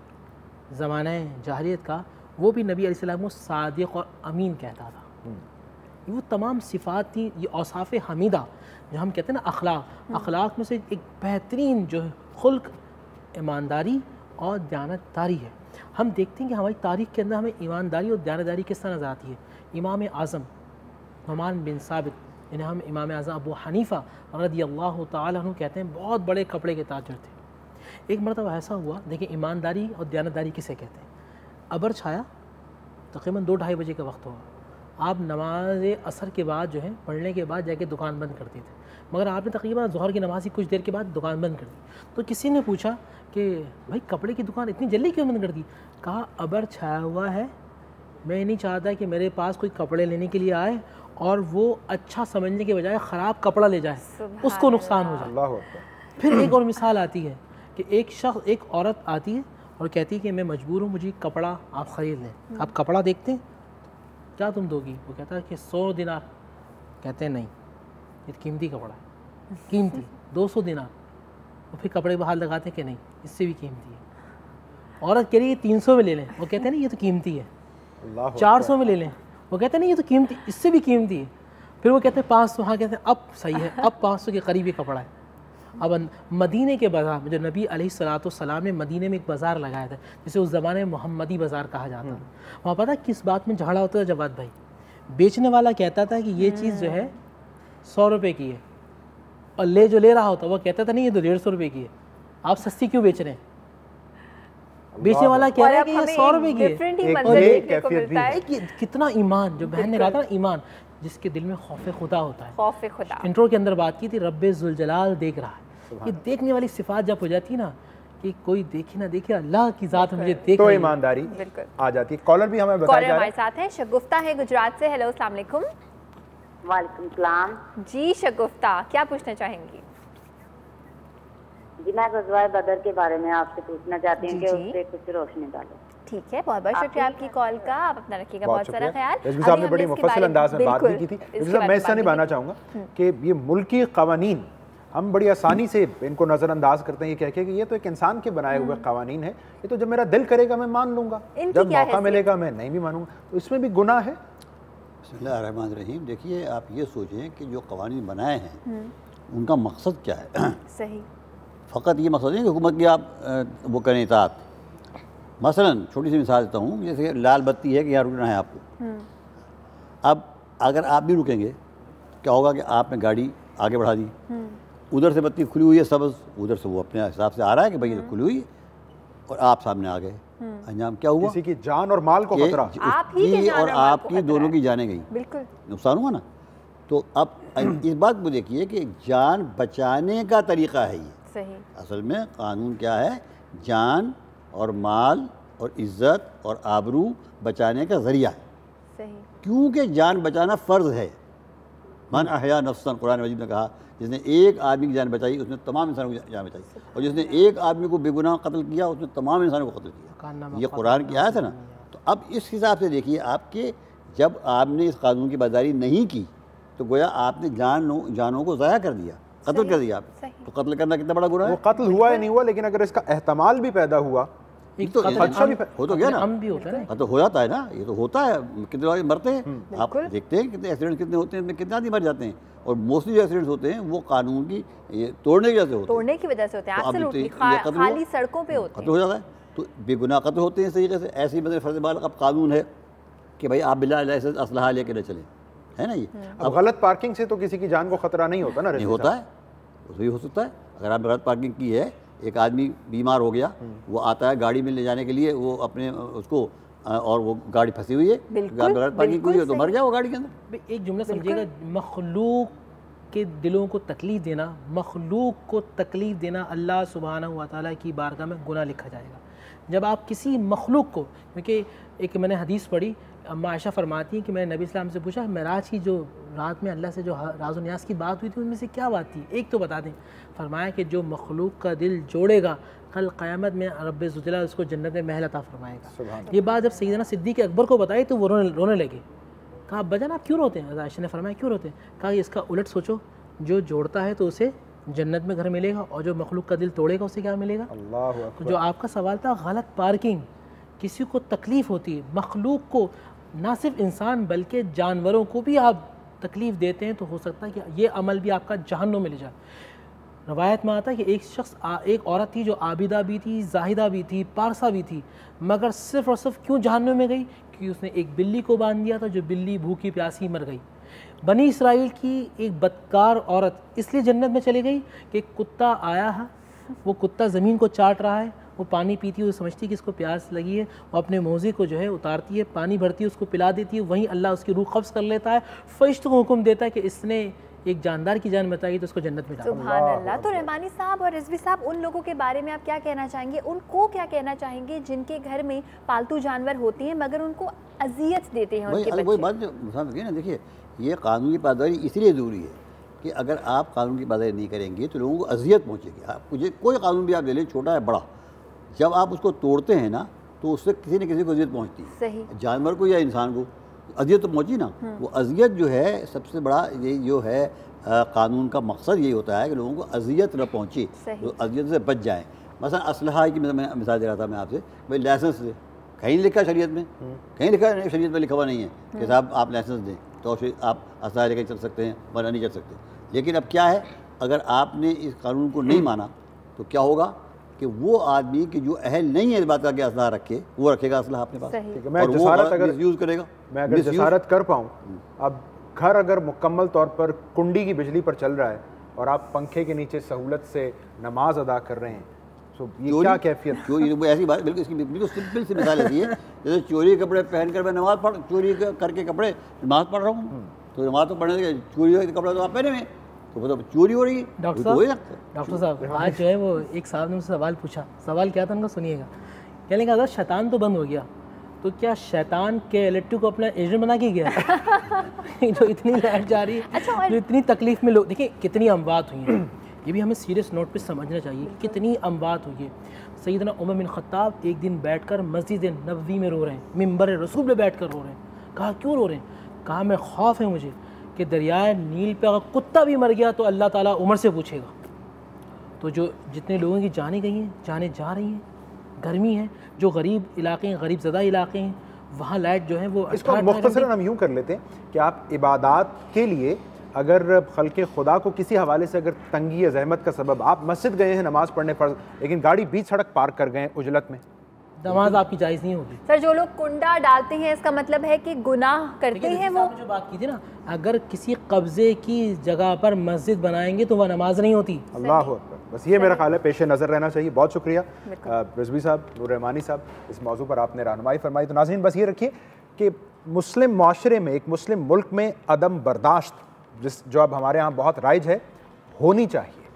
ज़माने जाहिलियत का, वो भी नबी अलैहिस्सलाम को सादिक और अमीन कहता था। वो तमाम सिफ़ात थी, ये औसाफ़ हमीदा जो हम कहते हैं ना अखलाक में से एक बेहतरीन जो है खुल्क ईमानदारी और दयानतदारी है। हम देखते हैं कि हमारी तारीख़ के अंदर हमें ईमानदारी और दयानतदारी किस तरह नज़र आती है। इमाम आज़म नुमान बिन साबित, इन्हें हम इमाम आज़म अबू हनीफ़ा रज़ियल्लाहु ताला अन्हु कहते हैं, बहुत बड़े कपड़े के ताजर थे। एक मरतबा ऐसा हुआ, देखिए ईमानदारी और दयानतदारी किसे कहते हैं। अबर छाया, तकरीबन 2-2:30 बजे का वक्त हुआ। आप नमाज असर के बाद जो है पढ़ने के बाद जाके दुकान बंद करते थे, मगर आपने तकरीबन ज़ोहर की नमाज की कुछ देर के बाद दुकान बंद कर दी। तो किसी ने पूछा कि भाई कपड़े की दुकान इतनी जल्दी क्यों बंद कर दी? कहा अबर छाया हुआ है, मैं नहीं चाहता कि मेरे पास कोई कपड़े लेने के लिए आए और वो अच्छा समझने के बजाय ख़राब कपड़ा ले जाए, उसको नुकसान हो जाए। फिर एक और मिसाल आती है कि एक औरत आती है और कहती है कि मैं मजबूर हूँ, मुझे कपड़ा आप ख़रीद लें। आप कपड़ा देखते हैं, क्या तुम दोगी? वो कहता है कि 100 दिनार। कहते हैं नहीं, ये कीमती कपड़ा है, कीमती 200 दिनार। और फिर कपड़े पर हाथ लगाते हैं कि नहीं, इससे भी कीमती है। औरत कह रही है 300 में ले लें, वो कहते हैं नहीं ये तो कीमती है। 400 में ले लें, वो कहते हैं नहीं ये तो कीमती, इससे भी कीमती है। फिर वो कहते हैं 500, हाँ कहते हैं अब सही है, अब 500 के करीब ये कपड़ा है। अब मदीने के बाज़ार में, जो नबी अलैहिस्सलाम ने मदीने में एक बाज़ार लगाया था, जिसे उस ज़माने में मोहम्मदी बाज़ार कहा जाता था। वहाँ पता किस बात में झगड़ा होता था जवाद भाई? बेचने वाला कहता था कि ये चीज़ जो है 100 रुपये की है, और जो ले रहा होता वो कहता था नहीं ये तो 150 रुपये की है, आप सस्ती क्यों बेच रहे हैं? बेचने वाला कह रहा है कि ये 100 रुपये की है। कितना ईमान, जो बहन ने कहा था ना, ईमान जिसके दिल में खौफ खुदा होता है। खौफ खुदा इंट्रो के अंदर बात की थी, रब्बे जुल जलाल देख रहा है। ये देखने वाली सिफात जब हो जाती है ना कि कोई देखे ना देखे, अल्लाह की ज़ात मुझे देख, तो ईमानदारी आ जाती है। कॉलर भी हमें बताया हमारे साथ है शगुफ्ता है गुजरात से। हेलो, अस्सलाम वालेकुम। वालेकुम सलाम जी शगुफ्ता, क्या पूछना चाहेंगी? जी मैं ग़ज़वा बदर के बारे में आपसे पूछना चाहती हूँ कि उस पे कुछ रोशनी डालो। ठीक है, बहुत बहुत शुक्रिया आपकी कॉल का, आप अपना रखिएगा बहुत सारा ख्याल। साहब ने बड़ी मुफस्सल अंदाज में बात भी की थी। मैं इससे नहीं मानना चाहूँगा कि ये मुल्की कवानीन हम बड़ी आसानी से इनको नज़रअंदाज करते हैं, ये कह के कि ये तो एक इंसान के बनाए हुए कवानीन है, ये तो जब मेरा दिल करेगा मैं मान लूँगा, जब मौका मिलेगा मैं नहीं भी मानूंगा। तो इसमें भी गुनाह है। बिस्मिल्लाहिर्रहमानिर्रहीम। देखिए, आप ये सोचें कि जो कवानीन बनाए हैं उनका मकसद क्या है? सही, फ़कत ये मकसद नहीं कि हुकूमत की आप वो करें इताअत। मसलन छोटी सी मिसाल देता हूँ, जैसे लाल बत्ती है कि यहाँ रुकना है आपको। अब अगर आप भी रुकेंगे, क्या होगा कि आपने गाड़ी आगे बढ़ा दी, उधर से बत्ती खुली हुई है सब्ज़, उधर से वो अपने हिसाब से आ रहा है कि भाई ये खुली हुई, और आप सामने आ गए। अंजाम क्या हुआ? किसी की जान और माल को खतरा, उसकी और आपकी दोनों की जाने गई, बिल्कुल नुकसान हुआ ना। तो अब इस बात को देखिए कि जान बचाने का तरीका है ये। सही। असल में कानून क्या है? जान और माल और इज्जत और आबरू बचाने का जरिया है। सही। क्योंकि जान बचाना फ़र्ज़ है। मन अहया नफ्सन, कुरान मजीद ने कहा, जिसने एक आदमी की जान बचाई उसने तमाम इंसानों की जान बचाई, और जिसने एक आदमी को बेगुनाह कत्ल किया उसने तमाम इंसानों को कत्ल किया। ये कुरान की आयत है ना। तो अब इस हिसाब से देखिए, आपके जब आपने इस कानून की बाज़ारी नहीं की तो गोया आपने जानों को ज़ाया कर दिया, कत्ल कर दिया। तो कत्ल करना कितना बड़ा गुनाह है? वो कत्ल हुआ या नहीं हुआ, लेकिन अगर इसका एहतमाल भी पैदा हुआ तो खदशा भी हो तो गया ना, तो हो जाता है ना। ये तो होता है, कितने लोग मरते हैं, आप देखते हैं कितने एक्सीडेंट कितने होते हैं, कितने आदमी मर जाते हैं। और मोस्टली जो एक्सीडेंट्स होते हैं वो कानून की तोड़ने की वजह से होते हैं, तोड़ने की वजह से होते हैं, एब्सोल्युटली खाली सड़कों पे होते हैं, खत्म हो जाता है। तो बेगुनाह कत्ल होते हैं इस तरीके से। ऐसे ही मतलब फ़र्ज़ बाल अब कानून है कि भाई आप बिला लाइसेंस असलहा लेके न चलें, है ना। ये अब गलत पार्किंग से तो किसी की जान को खतरा नहीं होता ना? नहीं होता है, उसमें हो सकता है। अगर आपने गलत पार्किंग की है, एक आदमी बीमार हो गया, वो आता है गाड़ी में ले जाने के लिए, वो अपने उसको और वो गाड़ी फंसी हुई है, गलत पार्किंग की हुई है तो मर गया वो गाड़ी के अंदर। एक जुमला समझिएगा, मखलूक के दिलों को तकलीफ़ देना, मखलूक को तकलीफ़ देना अल्लाह सुब्हानहू व तआला की बारगाह में गुनाह लिखा जाएगा। जब आप किसी मखलूक को, क्योंकि एक मैंने हदीस पढ़ी, अम्मा आयशा फरमाती हैं कि मैंने नबी इस्लाम से पूछा मेराज की जो रात में अल्लाह से जो राज़ न्यास की बात हुई थी उनमें से क्या बात थी, एक तो बता दें। फरमाया कि जो मखलूक का दिल जोड़ेगा कल क़यामत में रब्बे ज़ुजला उसको जन्नत में महल अता फरमाएगा। ये बात जब सैयदना सिद्दीक़ अकबर को बताई तो वो रोने लगे। कहा अब्बाजान आप क्यों रोते हैं? आयशा ने फरमाया क्यों रोते हैं? कहा इसका उलट सोचो, जो जोड़ता है तो उसे जन्नत में घर मिलेगा और जो मखलूक का दिल तोड़ेगा उसे क्या मिलेगा? अल्लाह। तो जो आपका सवाल था गलत पार्किंग, किसी को तकलीफ़ होती है, मखलूक को ना सिर्फ इंसान बल्कि जानवरों को भी आप तकलीफ़ देते हैं तो हो सकता है कि ये अमल भी आपका जहन्नुम में ले जाए। रवायत में आता है कि एक औरत थी जो आबिदा भी थी, जाहिदा भी थी, पारसा भी थी, मगर सिर्फ़ और सिर्फ क्यों जहन्नुम में गई? क्योंकि उसने एक बिल्ली को बांध दिया था, जो बिल्ली भूखी प्यासी मर गई। बनी इसराइल की एक बदकार औरत इसलिए जन्नत में चली गई कि कुत्ता आया है, वो कुत्ता ज़मीन को चाट रहा है, वो पानी पीती है, वो समझती है कि इसको प्यास लगी है, वो अपने मोज़े को जो है उतारती है, पानी भरती है, उसको पिला देती है, वहीं अल्लाह उसकी रूह कब्ज़ कर लेता है, फरिश्तों को हुक्म देता है कि इसने एक जानदार की जान बताई तो उसको जन्नत में डालो। सुभान अल्लाह। तो रहमानी साहब और रिजवी साहब, उन लोगों के बारे में आप क्या कहना चाहेंगे, उनको क्या कहना चाहेंगे जिनके घर में पालतू जानवर होती हैं मगर उनको अजियत देते हैं उनके बच्चे? वही बात ना, देखिए ये कानून की पासदारी इसलिए ज़रूरी है कि अगर आप कानून की पासदारी नहीं करेंगे तो लोगों को अजियत पहुँचेगी। आप मुझे कोई कानून भी आप ले लें, छोटा है बड़ा, जब आप उसको तोड़ते हैं ना तो उससे किसी न किसी को अजियत पहुँचती है। सही। जानवर को या इंसान को अजियत तो पहुँची ना। वो अजियत जो है सबसे बड़ा ये जो है कानून का मकसद यही होता है कि लोगों को अजियत न पहुँचे, तो अजियत से बच जाएँ। मसलन असलहा की मैं मिसाल दे रहा था मैं आपसे, भाई लाइसेंस दे, कहीं लिखा शरीयत में, कहीं लिखा शरीयत में लिखा हुआ नहीं है कि साहब आप लाइसेंस दें तो आप असलहा लेकर चल सकते हैं, वरना नहीं चल सकते। लेकिन अब क्या है, अगर आपने इस कानून को नहीं माना तो क्या होगा कि वो आदमी कि जो अहल नहीं है इस बात का कि असलहा रखे, वो रखेगा असलहा अपने पास, मैं जसारत अगर यूज़ करेगा। मैं अगर जसारत कर पाऊँ, अब घर अगर मुकम्मल तौर पर कुंडी की बिजली पर चल रहा है और आप पंखे के नीचे सहूलत से नमाज अदा कर रहे हैं, तो ये क्या कैफियत? चोरी ऐसी बात बिल्कुल, इसकी बिल्कुल सिंपल सी मिसाल ऐसी है जैसे चोरी कपड़े पहन कर मैं नमाज पढ़, चोरी करके कपड़े नमाज पढ़ रहा हूँ, तो नमाज तो पढ़ने चोरी के कपड़े तो आप पहने में, तो मतलब चोरी हो रही है। डॉक्टर साहब आज जो है वो एक साहब ने मुझसे सवाल पूछा, सवाल क्या था उनका सुनिएगा। कहने का शैतान तो बंद हो गया, तो क्या शैतान के इलेक्ट्रिक को अपना एजेंट बना के गया? जो इतनी लाइट जा रही है, अच्छा, जो इतनी तकलीफ में लोग, देखिए कितनी अमवात हुई हैं, ये भी हमें सीरियस नोट पे समझना चाहिए कि कितनी अमवात हुई है। सैयदना उमर बिन खत्ताब एक दिन बैठकर मस्जिद नबवी में रो रहे हैं, मिंबर रसूल पे बैठकर रो रहे हैं। कहा क्यों रो रहे हैं? कहा मैं खौफ है मुझे कि दरियाए नील पे अगर कुत्ता भी मर गया तो अल्लाह ताला उमर से पूछेगा। तो जो जितने लोगों की जानें गई हैं, जानें जा रही हैं, गर्मी है, जो गरीब इलाके हैं, गरीब ज़दा इलाके हैं, वहाँ लाइट जो है वो इसको मुख्तसरन हम यूँ कर लेते हैं कि आप इबादत के लिए अगर खल्के खुदा को किसी हवाले से अगर तंगी या जहमत का सबब, आप मस्जिद गए हैं नमाज़ पढ़ने पर, लेकिन गाड़ी बीच सड़क पार्क कर गए उजलत में, नमाज आपकी जायज़ नहीं होगी। सर जो लोग कुंडा डालते हैं इसका मतलब है कि गुनाह करते हैं। वो जो बात की थी ना, अगर किसी कब्जे की जगह पर मस्जिद बनाएंगे तो वह नमाज नहीं होती। अल्लाह अकबर। बस ये मेरा ख्याल है पेश नज़र रहना चाहिए। बहुत शुक्रिया रिजवी साहब, नूर रहमानी साहब, इस मौजू पर आपने रहनुमाई फरमाई। तो नाज़रीन बस ये रखिए कि मुस्लिम माशरे में, एक मुस्लिम मुल्क में अदम बर्दाश्त जो अब हमारे यहाँ बहुत राइज है, होनी चाहिए,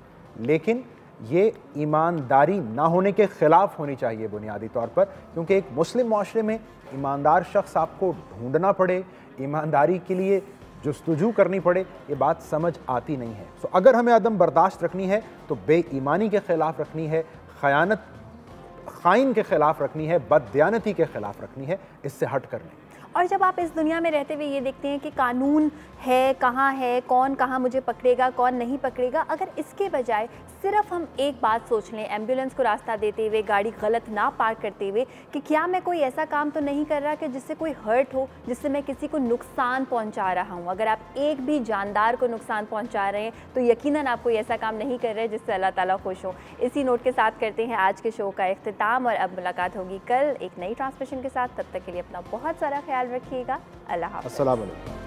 लेकिन ये ईमानदारी ना होने के ख़िलाफ़ होनी चाहिए बुनियादी तौर पर, क्योंकि एक मुस्लिम माशरे में ईमानदार शख्स आपको ढूंढना पड़े, ईमानदारी के लिए जुस्तजू करनी पड़े, ये बात समझ आती नहीं है। सो अगर हमें अदम बर्दाश्त रखनी है तो बेईमानी के ख़िलाफ़ रखनी है, ख़यानत ख़ाइन के ख़िलाफ़ रखनी है, बददियानती के ख़िलाफ़ रखनी है, इससे हट कर नहीं। और जब आप इस दुनिया में रहते हुए ये देखते हैं कि कानून है, कहाँ है, कौन कहाँ मुझे पकड़ेगा, कौन नहीं पकड़ेगा, अगर इसके बजाय सिर्फ हम एक बात सोच लें, एम्बुलेंस को रास्ता देते हुए, गाड़ी गलत ना पार्क करते हुए, कि क्या मैं कोई ऐसा काम तो नहीं कर रहा कि जिससे कोई हर्ट हो, जिससे मैं किसी को नुकसान पहुंचा रहा हूं। अगर आप एक भी जानदार को नुकसान पहुंचा रहे हैं तो यकीनन आप कोई ऐसा काम नहीं कर रहे जिससे अल्लाह ताला खुश हो। इसी नोट के साथ करते हैं आज के शो का इख्तिताम, और अब मुलाकात होगी कल एक नई ट्रांसमिशन के साथ। तब तक के लिए अपना बहुत सारा ख्याल रखिएगा। अल्लाह हाफ़िज़। अस्सलाम वालेकुम।